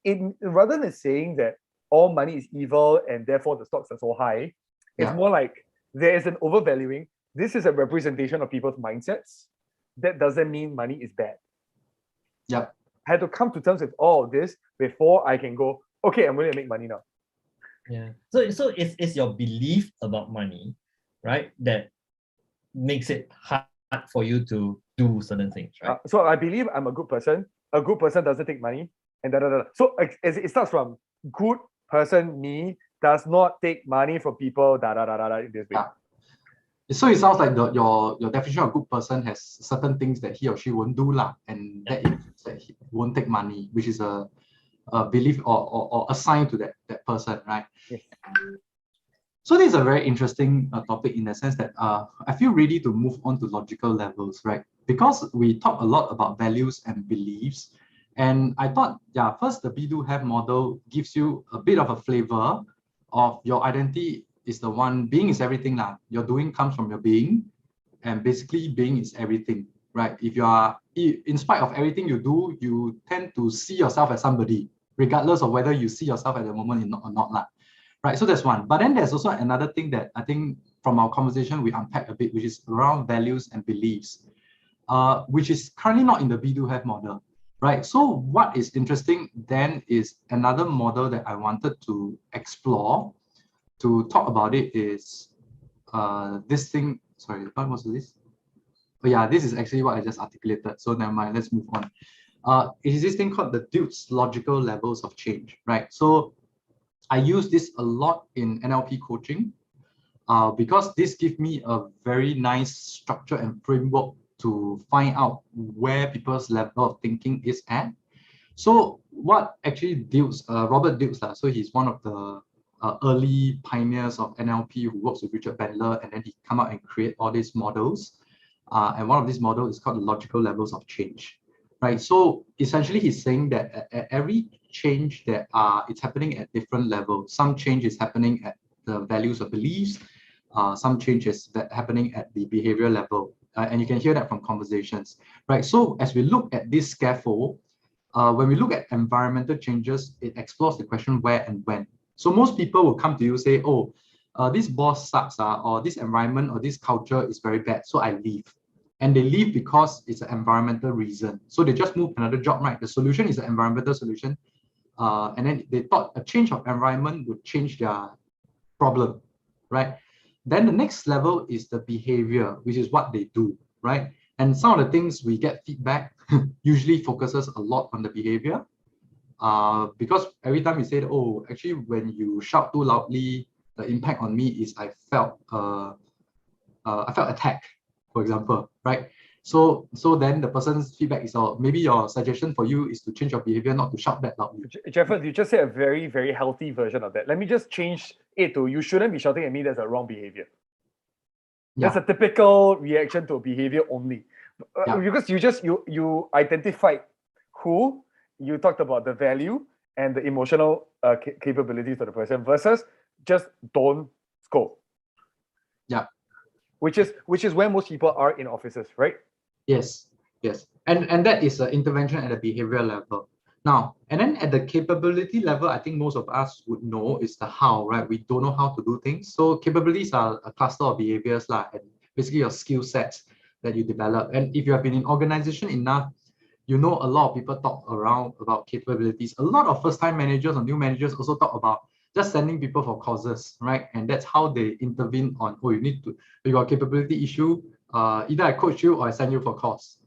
rather than saying that all money is evil and therefore the stocks are so high, it's more like there is an overvaluing. This is a representation of people's mindsets. That doesn't mean money is bad. Yep. I had to come to terms with all of this before I can go, okay, I'm going to make money now. Yeah. So it's your belief about money, right, that makes it hard for you to do certain things, right? So I believe I'm a good person. A good person doesn't take money, and da. So it starts from good person, me, does not take money from people, da in this way. So it sounds like your definition of good person has certain things that he or she won't do and that he won't take money, which is a belief or a sign to that person, right? Yes. So this is a very interesting topic in the sense that I feel ready to move on to logical levels, right? Because we talk a lot about values and beliefs, and I thought, first the be do have model gives you a bit of a flavor of your identity is the one, being is everything lah. Your doing comes from your being, and basically being is everything, right? If you are, in spite of everything you do, you tend to see yourself as somebody, regardless of whether you see yourself at the moment or not lah. Right, so that's one. But then there's also another thing that I think from our conversation we unpack a bit, which is around values and beliefs, which is currently not in the be do have model, right? So what is interesting then is another model that I wanted to explore to talk about it is this thing. Sorry, what was this? Oh yeah, this is actually what I just articulated. So never mind, let's move on. It is this thing called the Duke's logical levels of change, right? So I use this a lot in NLP coaching because this gives me a very nice structure and framework to find out where people's level of thinking is at. So what actually Robert Dukes, so he's one of the early pioneers of NLP who works with Richard Bandler, and then he come out and create all these models. And one of these models is called the logical levels of change. Right, so essentially he's saying that at every change that it's happening at different levels. Some change is happening at the values or beliefs, some changes that happening at the behavior level, and you can hear that from conversations. Right, so as we look at this scaffold, when we look at environmental changes, it explores the question where and when. So most people will come to you say, oh, this boss sucks, or this environment or this culture is very bad, so I leave. And they leave because it's an environmental reason. So they just move another job, right? The solution is an environmental solution. And then they thought a change of environment would change their problem, right? Then the next level is the behavior, which is what they do, right? And some of the things we get feedback usually focuses a lot on the behavior. Because every time we say, oh, actually, when you shout too loudly, the impact on me is I felt attacked, for example, right? So then the person's feedback is, maybe your suggestion for you is to change your behavior, not to shout that loudly. Jeffers, you just said a very, very healthy version of that. Let me just change it to, you shouldn't be shouting at me, that's a wrong behavior. That's a typical reaction to a behavior only. Because you identified who, you talked about the value and the emotional capabilities of the person versus just don't scold. Yeah. Which is where most people are in offices, right? Yes. And that is an intervention at a behavioral level. Now, and then at the capability level, I think most of us would know is the how, right? We don't know how to do things. So capabilities are a cluster of behaviors, and basically your skill sets that you develop. And if you have been in organization enough, you know a lot of people talk around about capabilities. A lot of first-time managers or new managers also talk about just sending people for courses, right? And that's how they intervene on, you got a capability issue, either I coach you or I send you for course.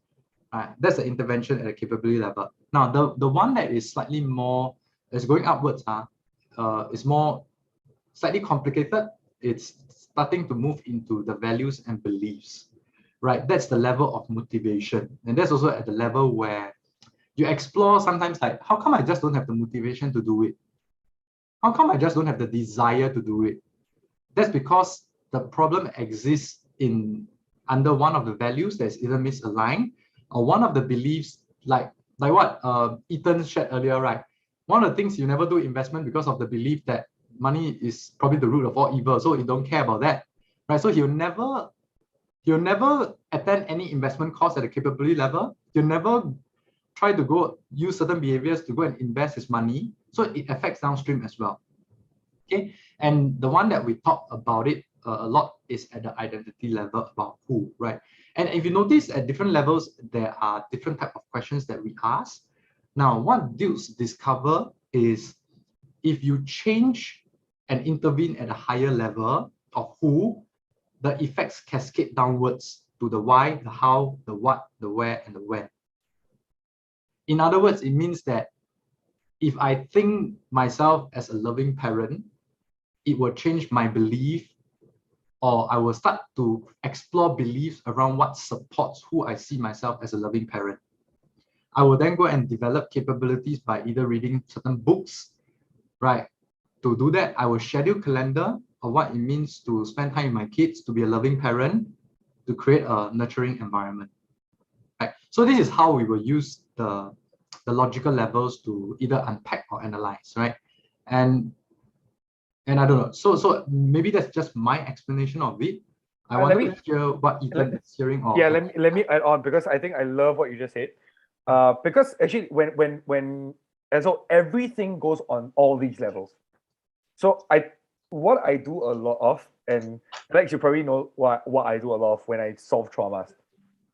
That's the intervention at a capability level. Now, the one that is slightly more, is going upwards, is more slightly complicated. It's starting to move into the values and beliefs, right? That's the level of motivation. And that's also at the level where you explore sometimes like, how come I just don't have the motivation to do it? How come I just don't have the desire to do it? That's because the problem exists under one of the values that's either misaligned, or one of the beliefs, like what Ethan shared earlier, right? One of the things you never do investment because of the belief that money is probably the root of all evil, so you don't care about that, right? So he'll never attend any investment course at a capability level. He'll never try to go use certain behaviors to go and invest his money, so it affects downstream as well. Okay, and the one that we talk about it a lot is at the identity level about who, right? And if you notice at different levels, there are different type of questions that we ask. Now, what dudes discover is if you change and intervene at a higher level of who, the effects cascade downwards to the why, the how, the what, the where, and the when. In other words, it means that if I think myself as a loving parent, it will change my belief, or I will start to explore beliefs around what supports who I see myself as a loving parent. I will then go and develop capabilities by either reading certain books, right? To do that, I will schedule calendar of what it means to spend time with my kids, to be a loving parent, to create a nurturing environment. Right? So this is how we will use the logical levels to either unpack or analyze, right? And I don't know. So maybe that's just my explanation of it. I want to hear what Ethan is hearing. Let me add on, because I think I love what you just said. Because actually, and so everything goes on all these levels. So what I do a lot of, and Alex, you probably know what I do a lot of when I solve traumas,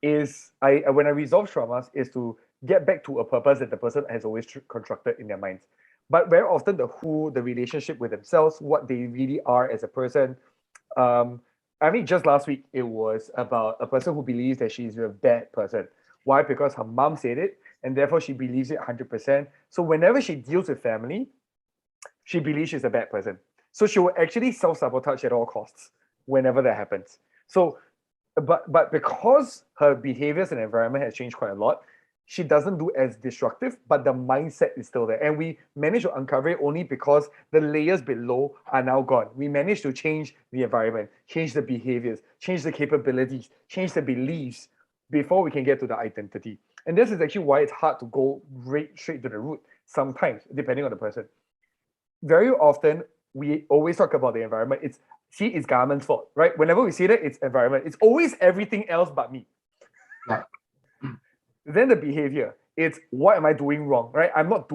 is when I resolve traumas is to get back to a purpose that the person has always constructed in their minds. But very often the relationship with themselves, what they really are as a person. I mean, just last week, it was about a person who believes that she's a bad person. Why? Because her mom said it, and therefore she believes it 100%. So whenever she deals with family, she believes she's a bad person. So she will actually self-sabotage at all costs whenever that happens. So, but because her behaviors and environment has changed quite a lot, she doesn't do as destructive, but the mindset is still there. And we managed to uncover it only because the layers below are now gone. We managed to change the environment, change the behaviors, change the capabilities, change the beliefs before we can get to the identity. And this is actually why it's hard to go straight to the root sometimes, depending on the person. Very often, we always talk about the environment. It's government's fault, right? Whenever we see that, it's environment. It's always everything else but me. Yeah. Then the behavior, it's what am I doing wrong, right? I'm not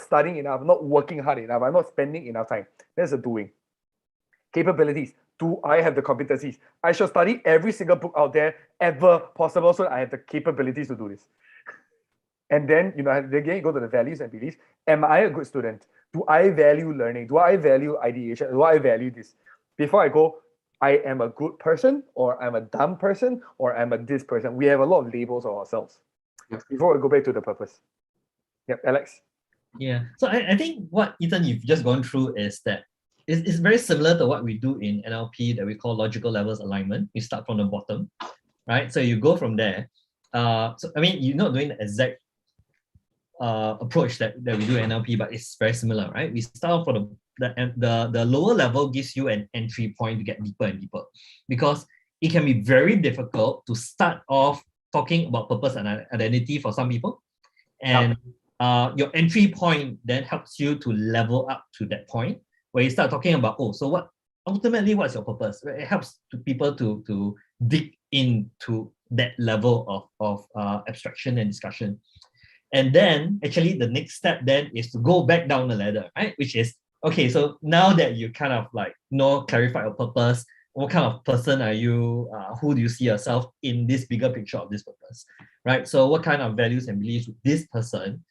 studying enough, I'm not working hard enough, I'm not spending enough time. That's the doing. Capabilities, do I have the competencies? I shall study every single book out there ever possible so that I have the capabilities to do this. And then, again, you go to the values and beliefs. Am I a good student? Do I value learning? Do I value ideation? Do I value this? Before I go, I am a good person, or I'm a dumb person, or I'm a this person. We have a lot of labels of ourselves. Yep. Before we go back to the purpose. Yep, Alex. Yeah. So I think what, Ethan, you've just gone through is that it's very similar to what we do in NLP that we call logical levels alignment. You start from the bottom, right? So you go from there. So I mean, you're not doing the exact approach that we do in NLP, but it's very similar, right? We start from the lower level gives you an entry point to get deeper and deeper, because it can be very difficult to start off talking about purpose and identity for some people. And your entry point then helps you to level up to that point where you start talking about, so what's your purpose? It helps people to dig into that level of abstraction and discussion. And then actually the next step then is to go back down the ladder, right? Which is, okay, so now that you kind of clarify your purpose, what kind of person are you? Who do you see yourself in this bigger picture of this purpose, right? So what kind of values and beliefs would this person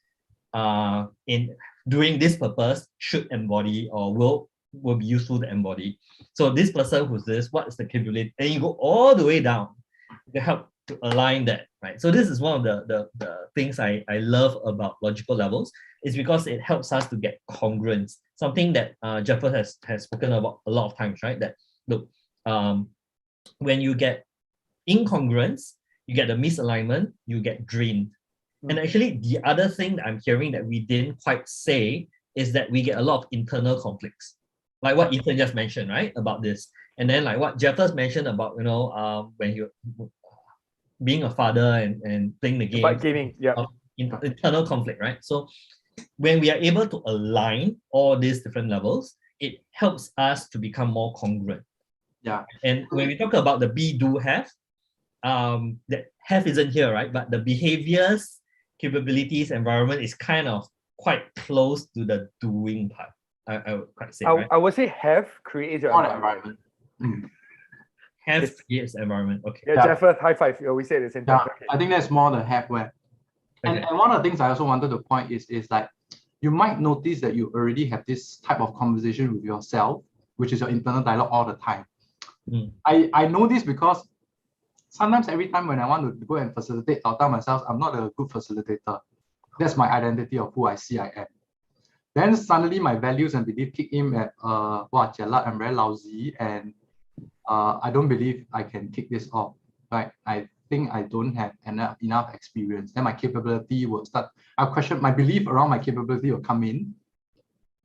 in doing this purpose should embody or will be useful to embody? So this person who's this, what is the capability? And you go all the way down to help to align that, right? So this is one of the things I love about logical levels, is because it helps us to get congruence, something that Jeffers has spoken about a lot of times, right? That look, when you get incongruence, you get the misalignment, you get drained. And actually the other thing that I'm hearing that we didn't quite say is that we get a lot of internal conflicts, like what Ethan just mentioned, right, about this. And then like what Jeffers mentioned about, when you being a father and playing the game. But gaming, yeah. Internal conflict, right? So when we are able to align all these different levels, it helps us to become more congruent. Yeah. And when we talk about the be, do, have, that have isn't here, right? But the behaviors, capabilities, environment is kind of quite close to the doing part. I would quite say, right? I would say have creates your environment. Have creates environment. Okay. Yeah, Jeffers, high five. We say the same thing. Okay. I think that's more the have where. Okay. And one of the things I also wanted to point is like, you might notice that you already have this type of conversation with yourself, which is your internal dialogue all the time. I know this because sometimes every time when I want to go and facilitate, I'll tell myself I'm not a good facilitator. That's my identity of who I see I am. Then suddenly my values and belief kick in at jealous, I'm very lousy, and I don't believe I can kick this off. Right? I think I don't have enough experience. Then my capability will start. I'll question my belief around my capability will come in.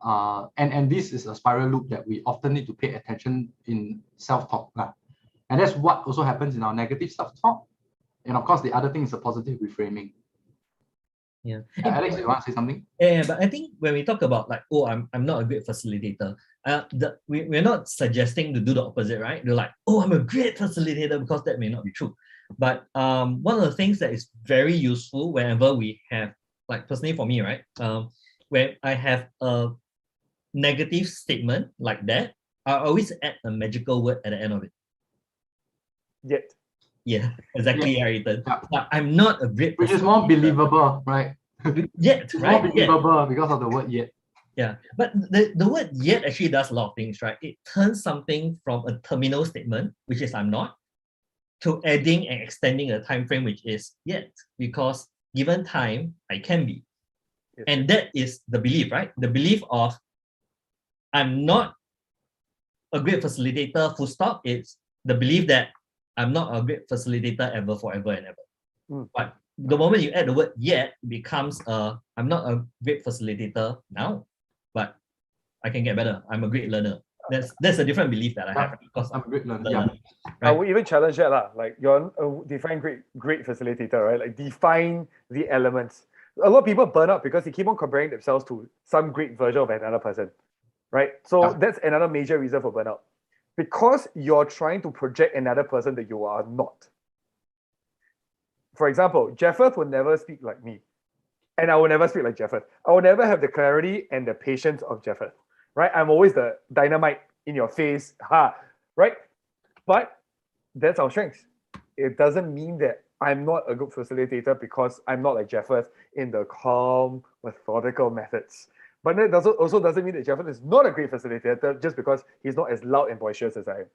And this is a spiral loop that we often need to pay attention in self-talk. And that's what also happens in our negative self-talk. And of course, the other thing is a positive reframing. Yeah. Alex, you want to say something? Yeah, but I think when we talk about like, I'm not a great facilitator, we're not suggesting to do the opposite, right? They're like, I'm a great facilitator, because that may not be true. But one of the things that is very useful whenever we have, like personally for me, right? When I have a negative statement like that, I always add a magical word at the end of it. Yet. Yeah, exactly, Ethan. But I'm not a great. Which is more believable, right? Yet, right? More believable because of the word yet. Yeah, but the word yet actually does a lot of things, right? It turns something from a terminal statement, which is I'm not, to adding and extending a time frame, which is yet, because given time, I can be. Yes. And that is the belief, right? The belief of I'm not a great facilitator, full stop. It's the belief that I'm not a great facilitator ever, forever and ever. But the moment you add the word yet, it becomes I'm not a great facilitator now, but I can get better. I'm a great learner. That's a different belief that I have, because I'm a great learner. Right? I would even challenge that, like you're define great facilitator, right? Like define the elements. A lot of people burn out because they keep on comparing themselves to some great version of another person, right? So that's another major reason for burnout. Because you're trying to project another person that you are not. For example, Jeffers will never speak like me. And I will never speak like Jeffers. I will never have the clarity and the patience of Jeffers, right? I'm always the dynamite in your face, right? But that's our strength. It doesn't mean that I'm not a good facilitator because I'm not like Jeffers in the calm, methodical methods. But that also doesn't mean that Jeffers is not a great facilitator just because he's not as loud and boisterous as I am.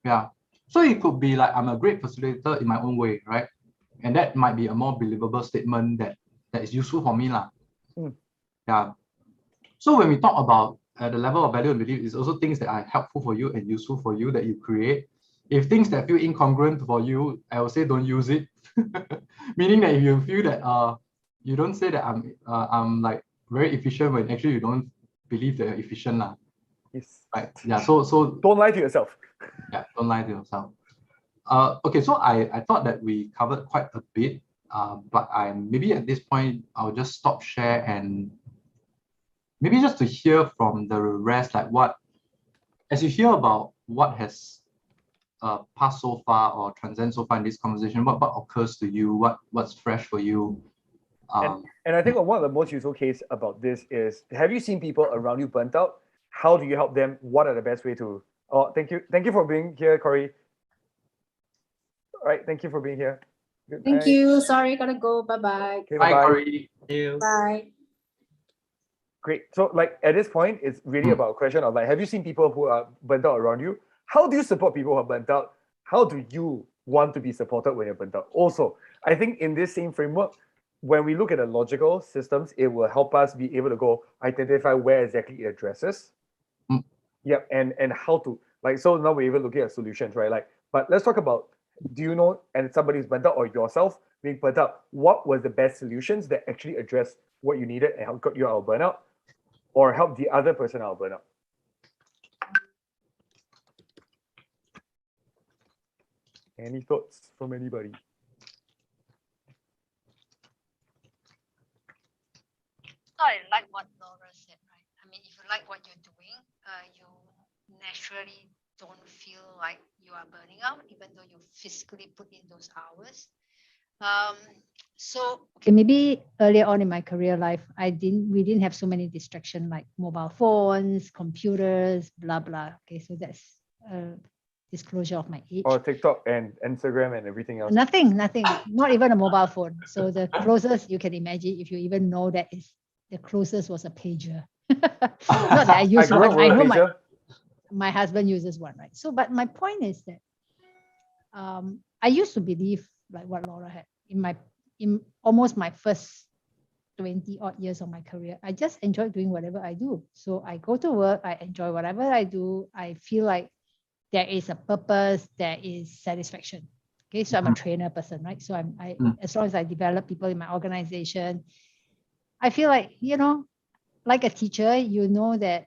Yeah. So it could be like, I'm a great facilitator in my own way, right? And that might be a more believable statement that is useful for me. Yeah. So when we talk about the level of value and belief, it's also things that are helpful for you and useful for you that you create. If things that feel incongruent for you, I would say don't use it. Meaning that if you feel that you don't say that I'm like very efficient when actually you don't believe that you're efficient. Yes. Right. Yeah. So Don't lie to yourself. yeah, don't lie to yourself. Okay, so I thought that we covered quite a bit, but maybe at this point I'll just stop share and maybe just to hear from the rest, like as you hear about what has passed so far or transcend so far in this conversation, what occurs to you, what's fresh for you? And I think one of the most useful case about this is, have you seen people around you burnt out? How do you help them? What are the best way to? Oh, thank you for being here, Corey. All right, thank you for being here. Good Thank night. you. Sorry, gotta go. Bye-bye. Okay, Bye, bye-bye. Corey. Thank you. Bye. Great. So like at this point, it's really about a question of like, have you seen people who are burnt out around you? How do you support people who are burnt out? How do you want to be supported when you're burnt out? Also, I think in this same framework, when we look at the logical systems, it will help us be able to go identify where exactly it addresses. Yep, and how to like, so now we're even looking at solutions, right? Like, but let's talk about, do you know, and somebody's burnt out or yourself being burnt out, what was the best solutions that actually address what you needed and help got you out of burnout, or help the other person out of burnout? Any thoughts from anybody? I like what Laura said, right? I mean, if you like what you're doing, you naturally don't feel like you are burning out, even though you physically put in those hours. Okay, maybe earlier on in my career life, we didn't have so many distractions like mobile phones, computers, blah blah. Okay, so that's disclosure of my age. Or TikTok and Instagram and everything else. Nothing, not even a mobile phone. So the closest you can imagine, if you even know that, is the closest was a pager. Not that I use one. I know my husband uses one, right? So, but my point is that I used to believe like what Laura had in almost my first 20 odd years of my career. I just enjoy doing whatever I do. So I go to work, I enjoy whatever I do. I feel like there is a purpose, there is satisfaction. Okay, so I'm a trainer person, right? So as long as I develop people in my organization, I feel like, like a teacher, you know that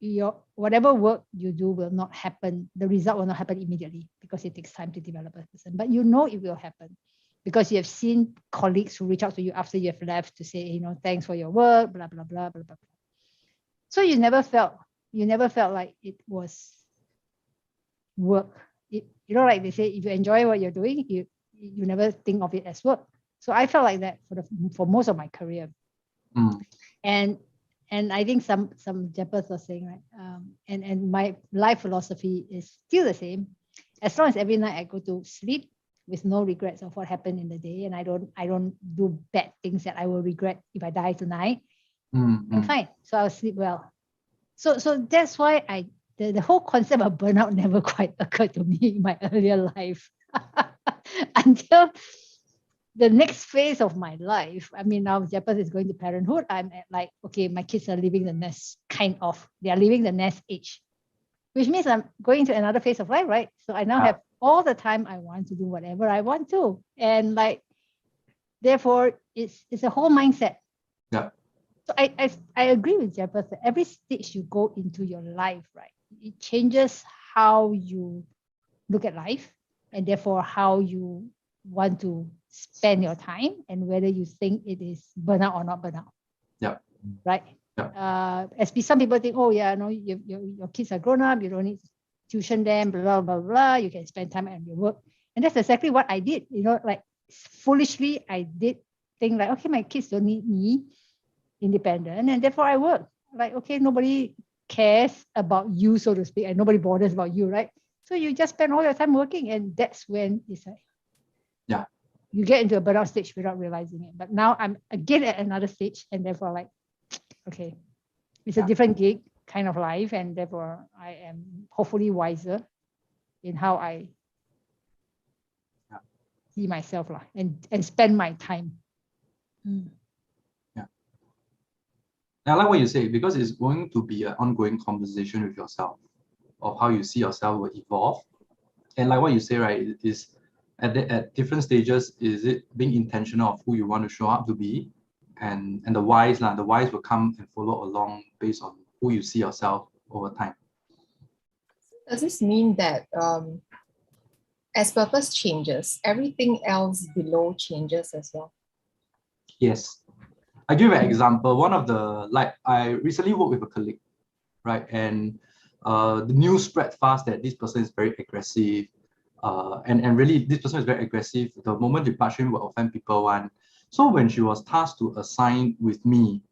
your whatever work you do will not happen, the result will not happen immediately because it takes time to develop a person. But you know it will happen because you have seen colleagues who reach out to you after you have left to say, thanks for your work, blah, blah, blah, blah, blah. So you never felt like it was work. Like they say, if you enjoy what you're doing, you never think of it as work. So I felt like that for most of my career. And I think some Jappers were saying, right? And my life philosophy is still the same. As long as every night I go to sleep with no regrets of what happened in the day, and I don't do bad things that I will regret if I die tonight, I'm fine. So I'll sleep well. So that's why the whole concept of burnout never quite occurred to me in my earlier life until the next phase of my life. I mean, now Japan is going to parenthood. I'm at like, okay, my kids are leaving the nest, they are leaving the nest age, which means I'm going to another phase of life, right? So I now have all the time I want to do whatever I want to. And like, therefore, it's a whole mindset. Yeah. So I agree with Japan that every stage you go into your life, right, it changes how you look at life and therefore how you want to spend your time and whether you think it is burnout or not burnout. Yeah. Right. Yeah. Some people think, oh yeah, no, your kids are grown up, you don't need to tuition them, blah blah blah. You can spend time at your work, and that's exactly what I did. Like foolishly, I did think like, okay, my kids don't need me, independent, and therefore I work. Like, okay, nobody cares about you, so to speak, and nobody bothers about you, right? So you just spend all your time working, and that's when it's like, yeah, you get into a burnout stage without realizing it. But now I'm again at another stage, and therefore like, okay, it's a different gig kind of life, and therefore I am hopefully wiser in how I see myself and spend my time. Yeah. I like what you say, because it's going to be an ongoing conversation with yourself of how you see yourself will evolve. And like what you say, right, is at different stages, is it being intentional of who you want to show up to be, and the whys will come and follow along based on who you see yourself over time. Does this mean that as purpose changes, everything else below changes as well? Yes. I give you an example. One of the, I recently worked with a colleague, right? And the news spread fast that this person is very aggressive. And really, this person is very aggressive. The moment you touch him will offend people. So when she was tasked to assign with me,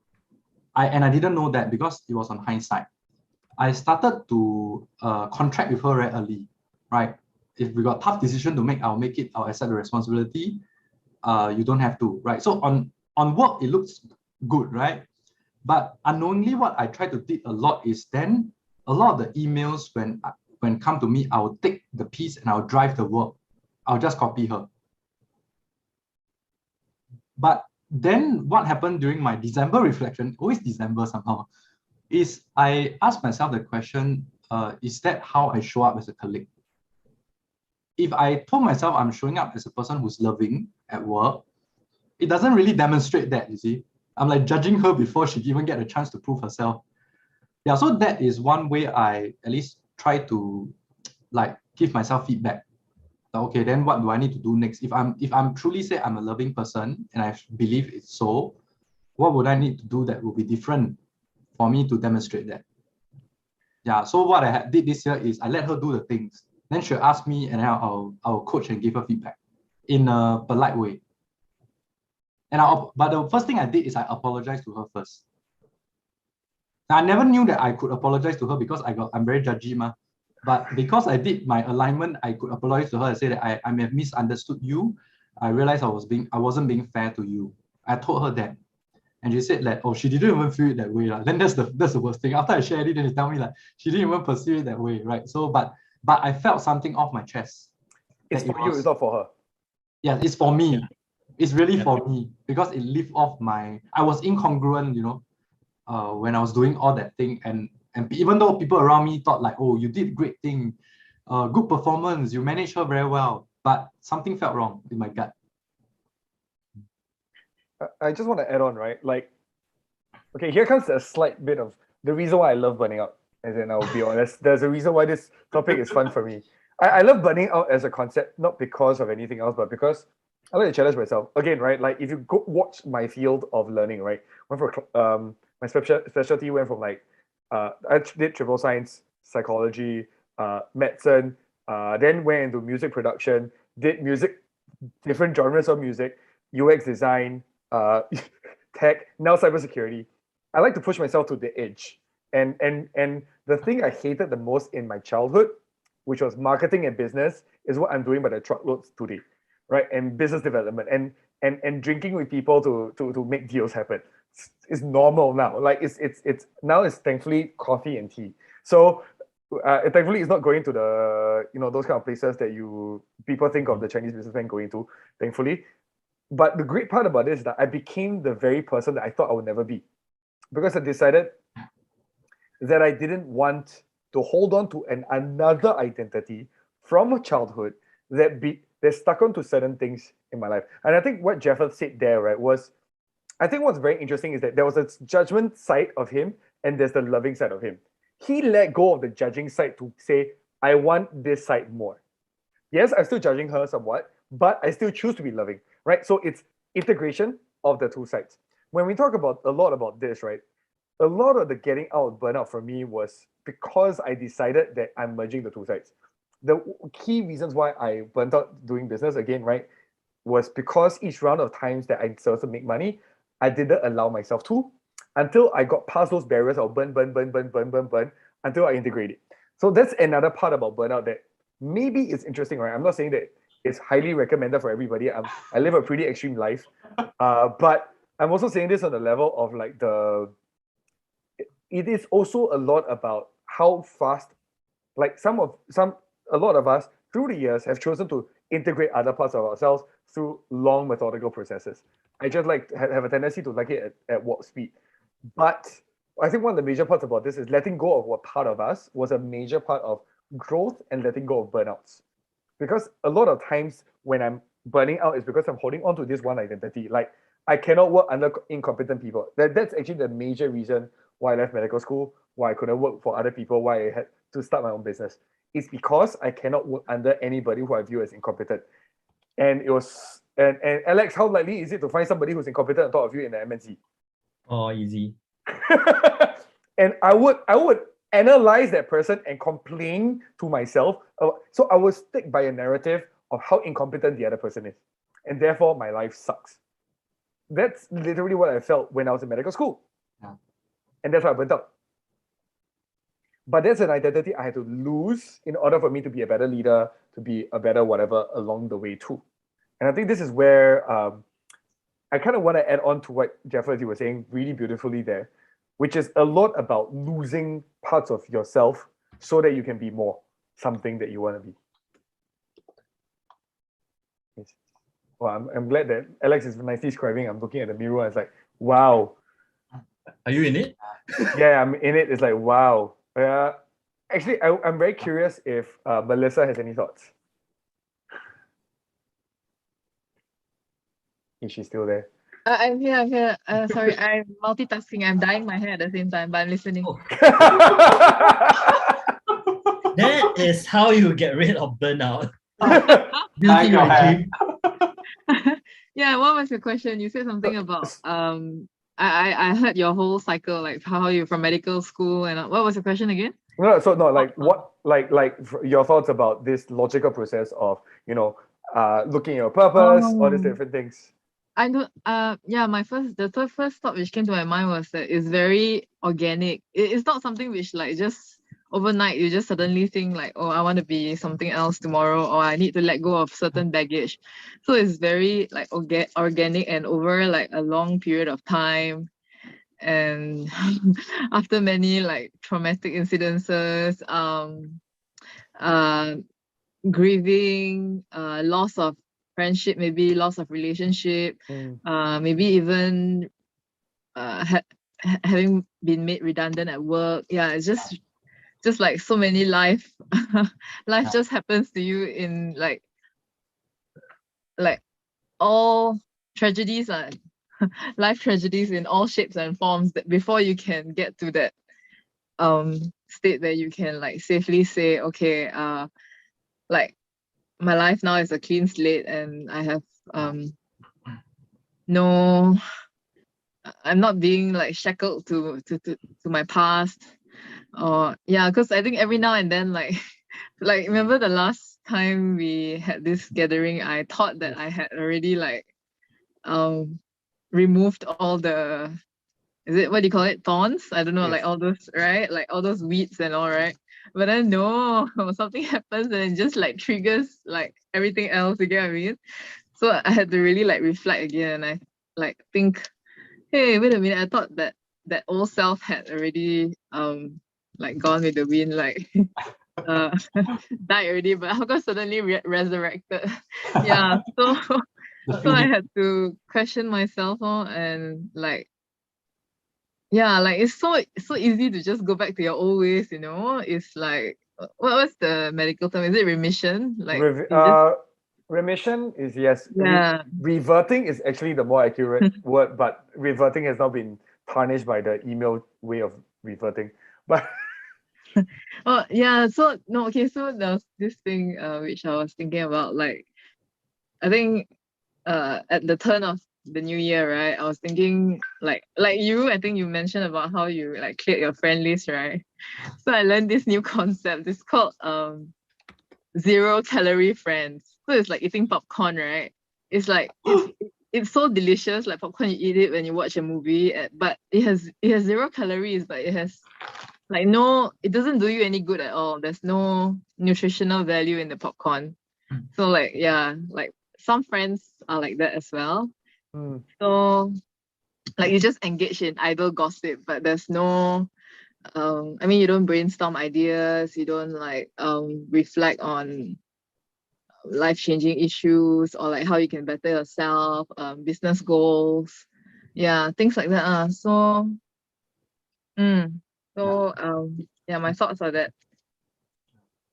I didn't know that because it was on hindsight. I started to contract with her very early, right? If we got tough decision to make, I'll make it. I'll accept the responsibility. You don't have to, right? So on work, it looks good, right? But unknowingly, what I try to do a lot is then a lot of the emails when come to me, I will take the piece and I'll drive the work. I'll just copy her. But then what happened during my December reflection, always December somehow, is I asked myself the question, is that how I show up as a colleague? If I told myself I'm showing up as a person who's loving at work, it doesn't really demonstrate that, you see. I'm like judging her before she even get a chance to prove herself. Yeah, so that is one way I at least try to like give myself feedback. Okay, then what do I need to do next? If I'm truly say I'm a loving person and I believe it's so, what would I need to do that will be different for me to demonstrate that? Yeah, so what I did this year is I let her do the things. Then she'll ask me and I'll coach and give her feedback in a polite way. But the first thing I did is I apologized to her first. I never knew that I could apologize to her because I'm very judgy, ma. But because I did my alignment, I could apologize to her and say that I may have misunderstood you. I realized I wasn't being fair to you. I told her that. And she said that, oh, she didn't even feel it that way. Then that's the worst thing. After I shared it, then she tell me like she didn't even perceive it that way, right? So but I felt something off my chest. It's for you, it's not for her. Yeah, it's for me. Yeah. It's really for me because it lifted off I was incongruent, when I was doing all that thing. And even though people around me thought like, oh, you did great thing, good performance, you managed her very well, but something felt wrong in my gut. I just want to add on, right? Like, okay, here comes a slight bit of the reason why I love burning out. As in, I'll be honest, there's a reason why this topic is fun for me. I love burning out as a concept, not because of anything else, but because I like to challenge myself. Again, right? Like, if you go watch my field of learning, right? My specialty went from like, I did triple science, psychology, medicine, then went into music production, did music, different genres of music, UX design, tech, now cybersecurity. I like to push myself to the edge. And the thing I hated the most in my childhood, which was marketing and business, is what I'm doing by the truckloads today, right? And business development and drinking with people to make deals happen. It's normal now. Like it's now it's thankfully coffee and tea. So thankfully it's not going to the those kind of places that people think of the Chinese businessmen going to, thankfully. But the great part about this is that I became the very person that I thought I would never be, because I decided that I didn't want to hold on to another identity from childhood that stuck onto certain things in my life. And I think what Jeffrey said there, right, was, I think what's very interesting is that there was a judgment side of him and there's the loving side of him. He let go of the judging side to say, I want this side more. Yes, I'm still judging her somewhat, but I still choose to be loving, right? So it's integration of the two sides. When we talk a lot about this, right, a lot of the getting out of burnout for me was because I decided that I'm merging the two sides. The key reasons why I burnt out doing business again, right, was because each round of times that I started to make money, I didn't allow myself to, until I got past those barriers of burn, until I integrated. So that's another part about burnout that maybe is interesting, right? I'm not saying that it's highly recommended for everybody. I live a pretty extreme life, but I'm also saying this on the level of like it is also a lot about how fast, like a lot of us through the years have chosen to integrate other parts of ourselves through long methodical processes. I just have a tendency to like it at warp speed. But I think one of the major parts about this is letting go of what part of us was a major part of growth and letting go of burnouts. Because a lot of times when I'm burning out is because I'm holding on to this one identity. Like, I cannot work under incompetent people. That's actually the major reason why I left medical school, why I couldn't work for other people, why I had to start my own business. It's because I cannot work under anybody who I view as incompetent. And it was, and Alex, how likely is it to find somebody who's incompetent on top of you in the MNC? Oh, easy. And I would analyze that person and complain to myself. So I was stick by a narrative of how incompetent the other person is. And therefore, my life sucks. That's literally what I felt when I was in medical school. Yeah. And that's why I burnt out. But that's an identity I had to lose in order for me to be a better leader, to be a better whatever along the way too. And I think this is where I kind of want to add on to what Jeffrey, you were saying really beautifully there, which is a lot about losing parts of yourself so that you can be more something that you want to be. Yes. Well, I'm glad that Alex is nicely describing. I'm looking at the mirror and it's like, wow. Are you in it? Yeah, I'm in it. It's like, wow. Actually, I'm very curious if Melissa has any thoughts. Is she still there? I'm here. Sorry, I'm multitasking. I'm dyeing my hair at the same time, but I'm listening. Oh. That is how you get rid of burnout. Building your dream. Yeah, what was your question? You said something about I heard your whole cycle, like how you from medical school, and what was the question again? No, so no, like what, like your thoughts about this logical process of, you know, looking at your purpose, all these different things. I don't. Yeah, the first thought which came to my mind was that it's very organic. It's not something which like just overnight you just suddenly think like, oh, I want to be something else tomorrow, or I need to let go of certain baggage. So it's very like organic and over like a long period of time. And after many like traumatic incidences, grieving, loss of friendship, maybe loss of relationship, maybe even having been made redundant at work. Yeah, it's just like so many life just happens to you in like all tragedies and life tragedies in all shapes and forms, that before you can get to that state where you can like safely say, okay, like my life now is a clean slate and I have I'm not being like shackled to my past. Or yeah, because I think every now and then like remember the last time we had this gathering, I thought that I had already like removed all the, is it, what do you call it, thorns? I don't know, like all those, right? Like all those weeds and all, right? But then no, something happens and it just like triggers like everything else, you get what I mean? So I had to really like reflect again, and I like think, hey, wait a minute, I thought that old self had already like gone with the wind, like died already, but how come suddenly resurrected? Yeah, so I had to question myself and like, yeah, like it's so easy to just go back to your old ways, you know. It's like, what's the medical term? Is it remission? Like remission is yes. Yeah. Reverting is actually the more accurate word, but reverting has now been tarnished by the email way of reverting. But oh yeah, so no, okay, so there was this thing which I was thinking about, like I think at the turn of the new year, right? I was thinking like you, I think you mentioned about how you like cleared your friend list, right? So I learned this new concept. It's called 0 calorie friends. So it's like eating popcorn, right? It's like it's so delicious, like popcorn, you eat it when you watch a movie, but it has 0 calories, but it has like it doesn't do you any good at all. There's no nutritional value in the popcorn. So like, yeah, like some friends are like that as well. So like you just engage in idle gossip, but there's no I mean, you don't brainstorm ideas, you don't like reflect on life-changing issues or like how you can better yourself, business goals, yeah, things like that. Yeah, my thoughts are that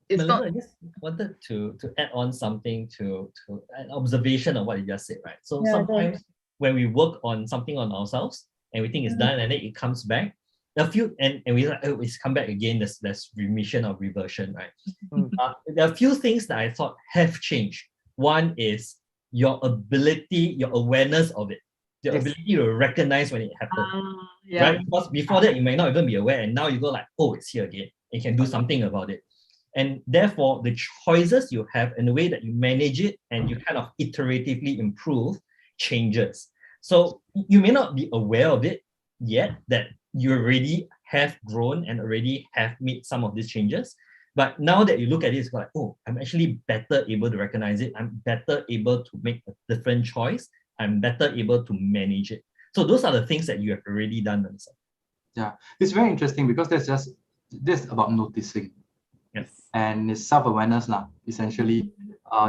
it's Melissa, not. I just wanted to add on something to an observation of what you just said, right? So sometimes when we work on something on ourselves and we think it's done and then it comes back, a few, and we always come back again, there's remission or reversion, right? There are a few things that I thought have changed. One is your ability, your awareness of it, the ability to recognize when it happens. Right? Because before that, you may not even be aware, and now you go like, oh, it's here again. You can do something about it. And therefore, the choices you have and the way that you manage it and you kind of iteratively improve changes. So you may not be aware of it yet, that you already have grown and already have made some of these changes. But now that you look at it, it's like, oh, I'm actually better able to recognize it. I'm better able to make a different choice. I'm better able to manage it. So those are the things that you have already done. Themselves. Yeah, it's very interesting because this about noticing. Yes. And it's self-awareness now, essentially.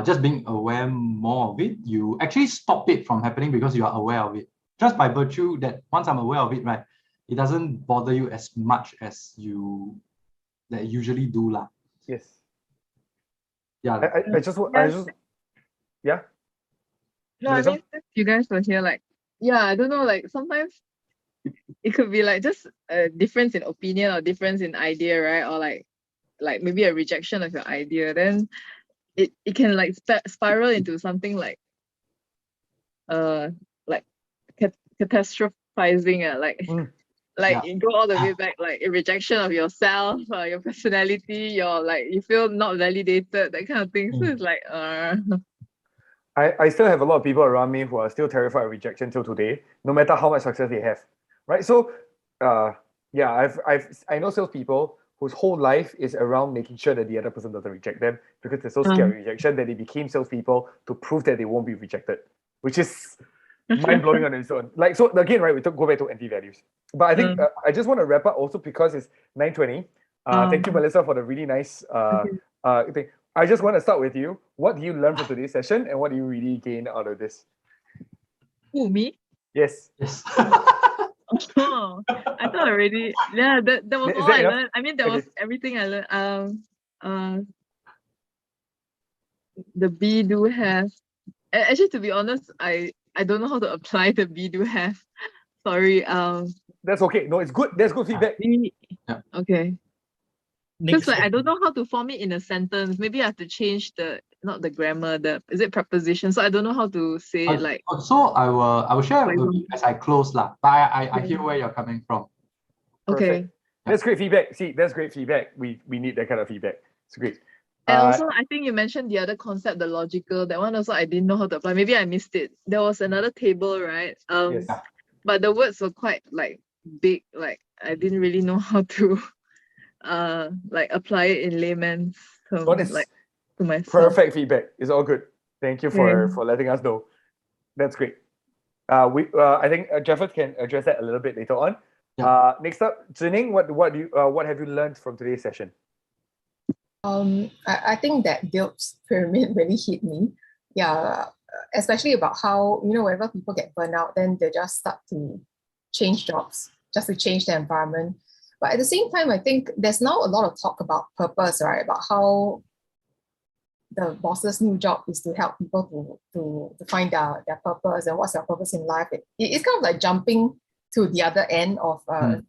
Just being aware more of it, you actually stop it from happening because you are aware of it. Just by virtue that once I'm aware of it, right, it doesn't bother you as much as you usually do lah. Yes. Yeah. Yeah. No, I mean, you guys were here, like, yeah, I don't know, like sometimes it could be like just a difference in opinion or difference in idea, right? Or like maybe a rejection of your idea. Then it can like spiral into something like catastrophizing, you go all the way back, like a rejection of yourself, your personality, you feel not validated, that kind of thing. So it's like I still have a lot of people around me who are still terrified of rejection till today, no matter how much success they have, right? So, I know salespeople whose whole life is around making sure that the other person doesn't reject them because they're so scared of rejection that they became salespeople to prove that they won't be rejected, which is mind-blowing on its own. Like, so again, right, we go back to anti-values. But I think I just want to wrap up also because it's 9:20. Thank you, Melissa, for the really nice thing. I just want to start with you. What do you learn from today's session and what do you really gain out of this? Who, me? Yes. Oh, I thought already. Yeah, that was all I learned. I mean, that was everything I learned. The be do have. Actually, to be honest, I don't know how to apply the be do have. Sorry. That's okay. No, it's good. That's good feedback. Okay. Because I don't know how to form it in a sentence. Maybe I have to change not the grammar, is it preposition? So I don't know how to say it like. So I will share as I close lah. But I hear where you're coming from. Okay. That's great feedback. See, that's great feedback. We need that kind of feedback. It's great. And also, I think you mentioned the other concept, the logical. That one also I didn't know how to apply. Maybe I missed it. There was another table, right? Yes. But the words were quite big. Like I didn't really know how to apply it in layman's terms, to myself. Perfect feedback. It's all good. Thank you for letting us know. That's great. I think Jeffers can address that a little bit later on. Yeah. Next up, Zining, what have you learned from today's session? I think that Dilp's pyramid really hit me. Yeah, especially about how, whenever people get burned out, then they just start to change jobs, just to change the environment. But at the same time, I think there's now a lot of talk about purpose, right? About how the boss's new job is to help people to find their purpose and what's their purpose in life. It's kind of like jumping to the other end of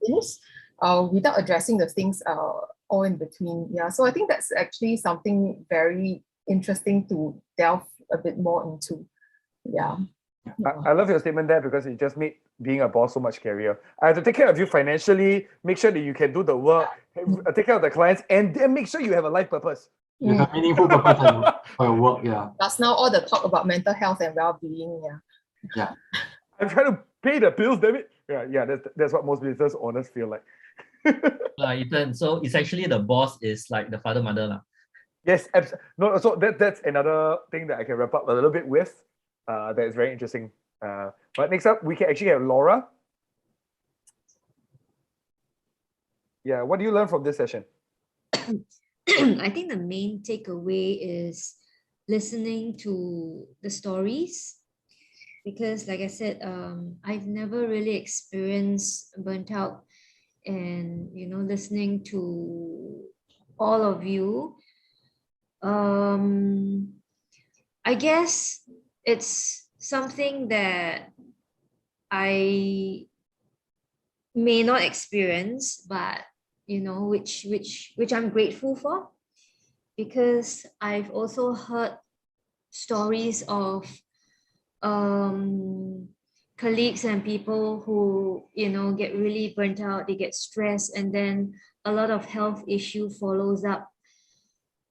things without addressing the things all in between. Yeah, so I think that's actually something very interesting to delve a bit more into. Yeah. I love your statement there because it just made being a boss so much scarier. I have to take care of you financially, make sure that you can do the work, take care of the clients, and then make sure you have a life purpose. You have meaningful purpose for your work, yeah. That's now all the talk about mental health and well-being, yeah. I'm trying to pay the bills, damn it. Yeah, that's what most business owners feel like. Ethan, so it's actually the boss is like the father, mother. Yes, no, so that's another thing that I can wrap up a little bit with. That is very interesting. But next up, we can actually have Laura. Yeah, what do you learn from this session? I think the main takeaway is listening to the stories, because like I said, I've never really experienced burnt out, and listening to all of you, I guess it's something that I may not experience, but which I'm grateful for, because I've also heard stories of colleagues and people who get really burnt out, they get stressed, and then a lot of health issue follows up,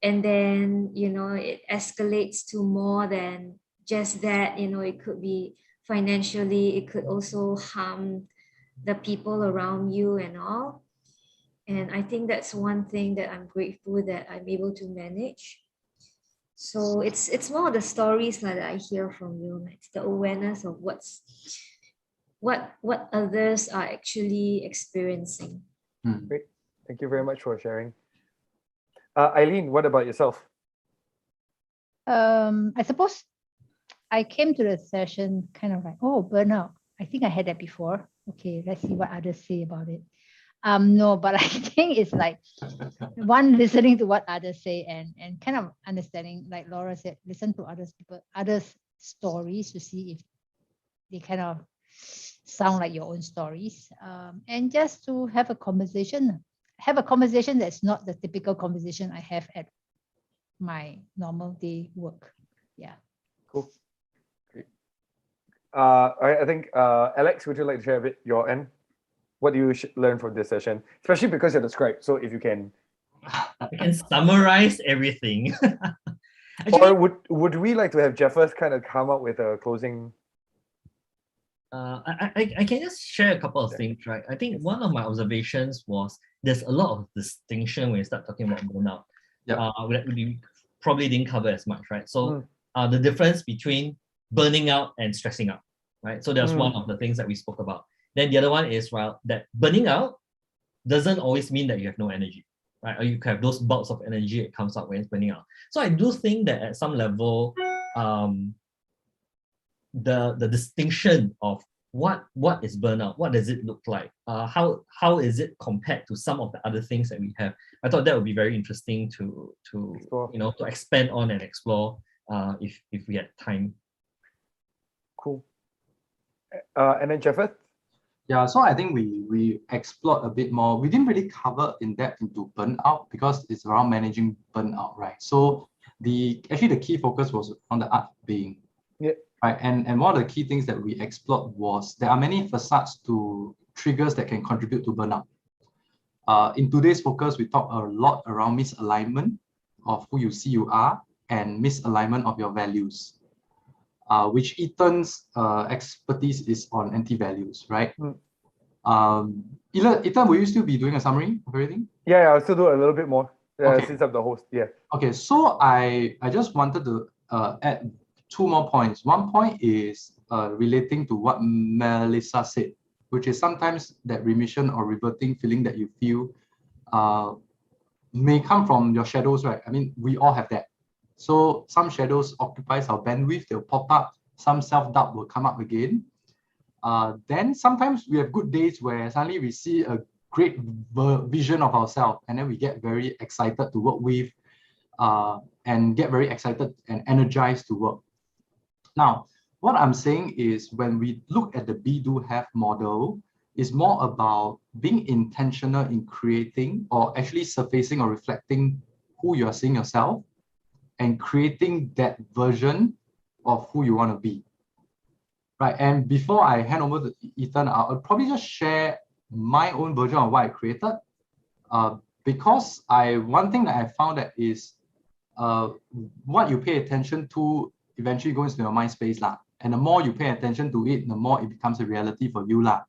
and then it escalates to more than just that. It could be financially, it could also harm the people around you and all. And I think that's one thing that I'm grateful that I'm able to manage. So it's more of the stories that I hear from you. It's the awareness of what others are actually experiencing. Great. Thank you very much for sharing. Eileen, what about yourself? I suppose I came to the session kind of like, oh, burnout. I think I had that before. Okay, let's see what others say about it. No, but I think it's like one, listening to what others say and kind of understanding, like Laura said, listen to others' stories to see if they kind of sound like your own stories, and just to have a conversation that's not the typical conversation I have at my normal day work. Yeah. Cool. Great. I think Alex, would you like to share a bit your end? What do you learn from this session, especially because you're the scribe? So if you can, I can summarize everything. Actually, or would we like to have Jeffers kind of come up with a closing? I can just share a couple of things, right? I think one of my observations was there's a lot of distinction when you start talking about burnout. That we probably didn't cover as much, right? So the difference between burning out and stressing out, right? So that's one of the things that we spoke about. Then the other one is, well, that burning out doesn't always mean that you have no energy, right? Or you have those bouts of energy that comes out when it's burning out. So I do think that at some level, the distinction of what is burnout, what does it look like, how is it compared to some of the other things that we have, I thought that would be very interesting to to expand on and explore if we had time. Cool. And then Jeffers? Yeah, so I think we explored a bit more. We didn't really cover in depth into burnout because it's around managing burnout, right? So the key focus was on the art of being. Yeah. Right. And one of the key things that we explored was there are many facets to triggers that can contribute to burnout. In today's focus, we talk a lot around misalignment of who you see you are and misalignment of your values, which Ethan's expertise is on anti-values, right? Ethan, will you still be doing a summary of everything? Yeah, I'll still do a little bit more okay. Since I'm the host. Yeah. Okay, so I just wanted to add two more points. One point is relating to what Melissa said, which is sometimes that remission or reverting feeling that you feel may come from your shadows, right? I mean, we all have that. So some shadows occupies our bandwidth, they'll pop up, some self-doubt will come up again. Then sometimes we have good days where suddenly we see a great vision of ourselves, and then we get very excited to work with and get very excited and energized to work. Now, what I'm saying is when we look at the be, do, have model, it's more about being intentional in creating or actually surfacing or reflecting who you are seeing yourself and creating that version of who you want to be. Right. And before I hand over to Ethan, I'll probably just share my own version of what I created. Because one thing that I found that is what you pay attention to eventually goes into your mind space lah. And the more you pay attention to it, the more it becomes a reality for you lah.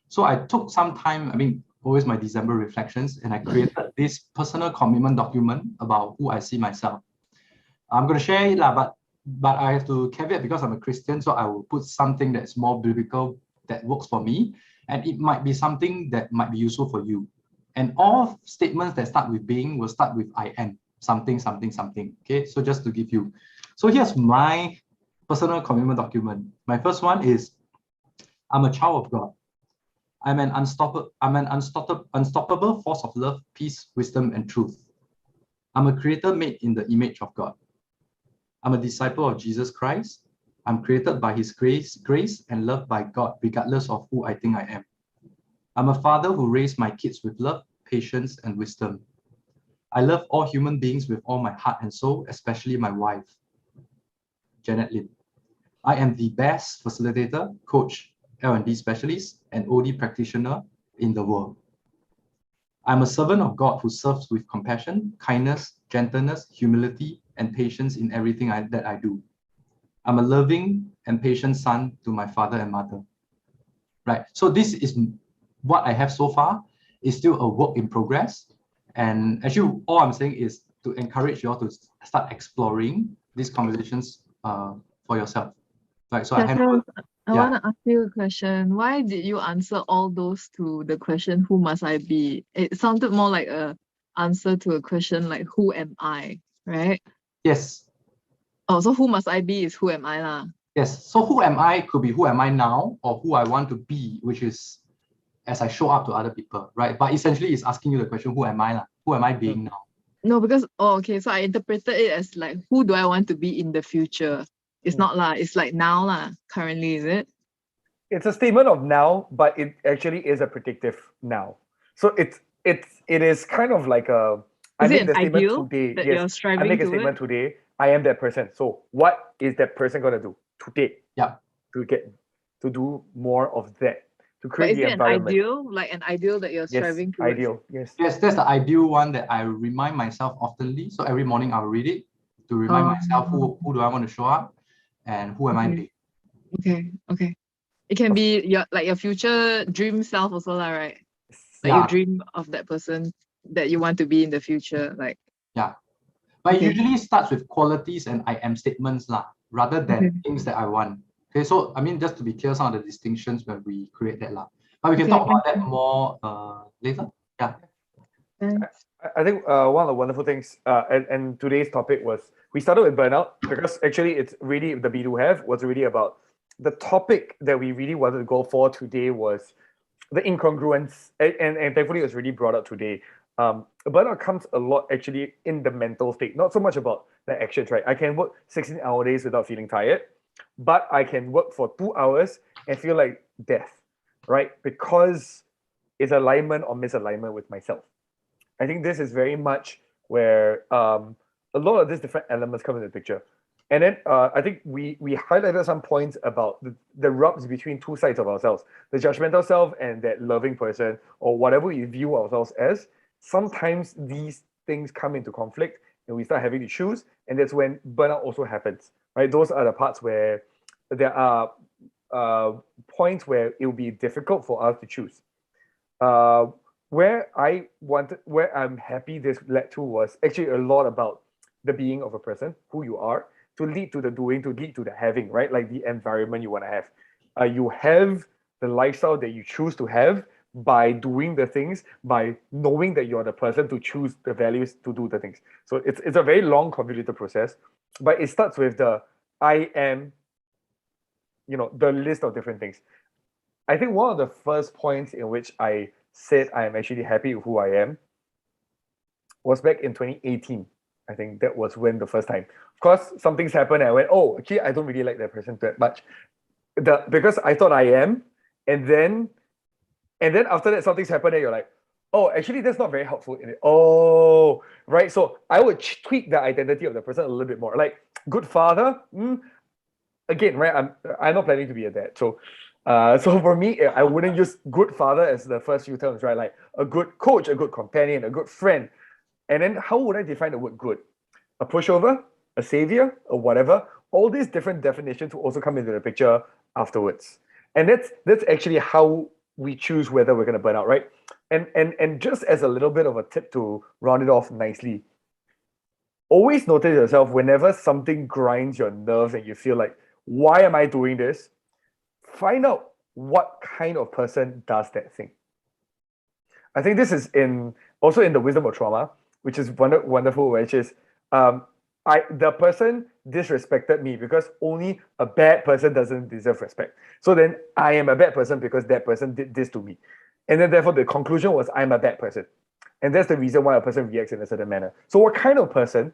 So I took some time, I mean, always my December reflections, and I created this personal commitment document about who I see myself. I'm going to share it lah, but I have to caveat because I'm a Christian, so I will put something that's more biblical that works for me, and it might be something that might be useful for you. And all statements that start with being will start with I am, something, something, something. Okay, so just to give you. So here's my personal commitment document. My first one is, I'm a child of God. I'm an unstoppable force of love, peace, wisdom, and truth. I'm a creator made in the image of God. I'm a disciple of Jesus Christ. I'm created by his grace and loved by God, regardless of who I think I am. I'm a father who raised my kids with love, patience, and wisdom. I love all human beings with all my heart and soul, especially my wife, Janet Lin. I am the best facilitator, coach, L&D specialist, and OD practitioner in the world. I'm a servant of God who serves with compassion, kindness, gentleness, humility, and patience in everything that I do. I'm a loving and patient son to my father and mother. Right. So this is what I have so far. It's still a work in progress. And actually, all I'm saying is to encourage you all to start exploring these conversations for yourself. Right. So I hand over. I want to ask you a question. Why did you answer all those to the question, who must I be? It sounded more like a answer to a question like, who am I, right? Yes. Oh, so who must I be is who am I lah? Yes. So who am I could be who am I now or who I want to be, which is as I show up to other people, right? But essentially it's asking you the question, who am I lah? Who am I being now? No, because, okay, so I interpreted it as like, who do I want to be in the future? It's not lah, it's like now lah, currently, is it? It's a statement of now, but it actually is a predictive now. So it is kind of like a, I make the statement today. That you're striving I make a statement today. I am that person. So what is that person gonna do today? Yeah. To do more of that. To create the environment. But is it an ideal? Like an ideal that you're striving towards? Ideal, yes. Yes, that's the ideal one that I remind myself oftenly. So every morning I'll read it to remind myself who do I want to show up and who am I being. Okay. It can be your future dream self also lah, right? Like you dream of that person that you want to be in the future. Like But it usually starts with qualities and I am statements lah, rather than things that I want. Okay, so I mean, just to be clear, some of the distinctions when we create that lah. But we can talk about that more later. Yeah. I think one of the wonderful things, and today's topic was, we started with burnout because actually it's really, the Be Do Have was really about, the topic that we really wanted to go for today was the incongruence, and thankfully it was really brought up today. Burnout comes a lot actually in the mental state, not so much about the actions, right? I can work 16-hour days without feeling tired, but I can work for 2 hours and feel like death, right? Because it's alignment or misalignment with myself. I think this is very much where a lot of these different elements come into the picture. And then I think we highlighted some points about the rubs between two sides of ourselves, the judgmental self and that loving person, or whatever we view ourselves as. Sometimes these things come into conflict and we start having to choose. And that's when burnout also happens, right? Those are the parts where there are points where it will be difficult for us to choose. Where I'm happy this led to was actually a lot about the being of a person, who you are, to lead to the doing, to lead to the having, right? Like the environment you want to have. You have the lifestyle that you choose to have by doing the things, by knowing that you're the person to choose the values to do the things. So it's a very long, convoluted process, but it starts with the I am, the list of different things. I think one of the first points in which I said I am actually happy with who I am was back in 2018. I think that was when the first time. Of course, some things happened and I went, oh, actually, I don't really like that person that much. Because I thought I am, and then after that, something's happened and you're like, oh, actually, that's not very helpful in it. Oh, right. So I would tweak the identity of the person a little bit more. Like, good father, again, right? I'm not planning to be a dad. So for me, I wouldn't use good father as the first few terms, right? Like a good coach, a good companion, a good friend. And then how would I define the word good? A pushover, a savior, or whatever. All these different definitions will also come into the picture afterwards. And that's actually how we choose whether we're going to burn out, right? And just as a little bit of a tip to round it off nicely, always notice yourself whenever something grinds your nerves and you feel like, why am I doing this? Find out what kind of person does that thing. I think this is also in the wisdom of trauma, which is wonderful, which is the person disrespected me because only a bad person doesn't deserve respect. So then I am a bad person because that person did this to me. And then therefore the conclusion was I'm a bad person. And that's the reason why a person reacts in a certain manner. So what kind of person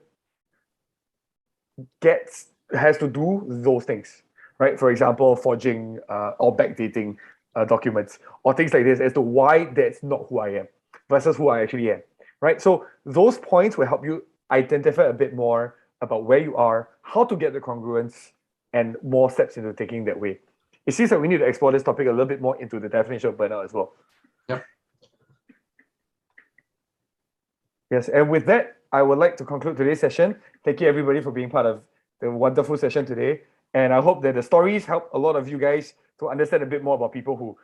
has to do those things, right? For example, forging or backdating, documents or things like this as to why that's not who I am versus who I actually am, right? So those points will help you identify a bit more about where you are, how to get the congruence, and more steps into taking that way. It seems like we need to explore this topic a little bit more into the definition of burnout as well. Yep. Yes, and with that, I would like to conclude today's session. Thank you everybody for being part of the wonderful session today. And I hope that the stories help a lot of you guys to understand a bit more about people who,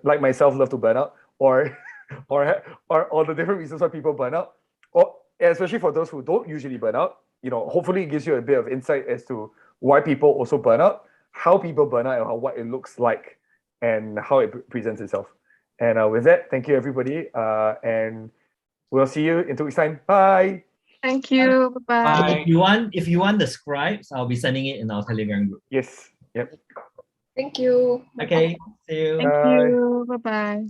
like myself, love to burn out, or the different reasons why people burn out, or especially for those who don't usually burn out. Hopefully it gives you a bit of insight as to why people also burn out, how people burn out, and what it looks like, and how it presents itself. And with that, thank you everybody, and we'll see you in 2 weeks' time. Bye. Thank you. Bye. If you want the scribes, I'll be sending it in our Telegram group. Yes. Yep. Thank you. Okay. See you. Thank you. Bye bye.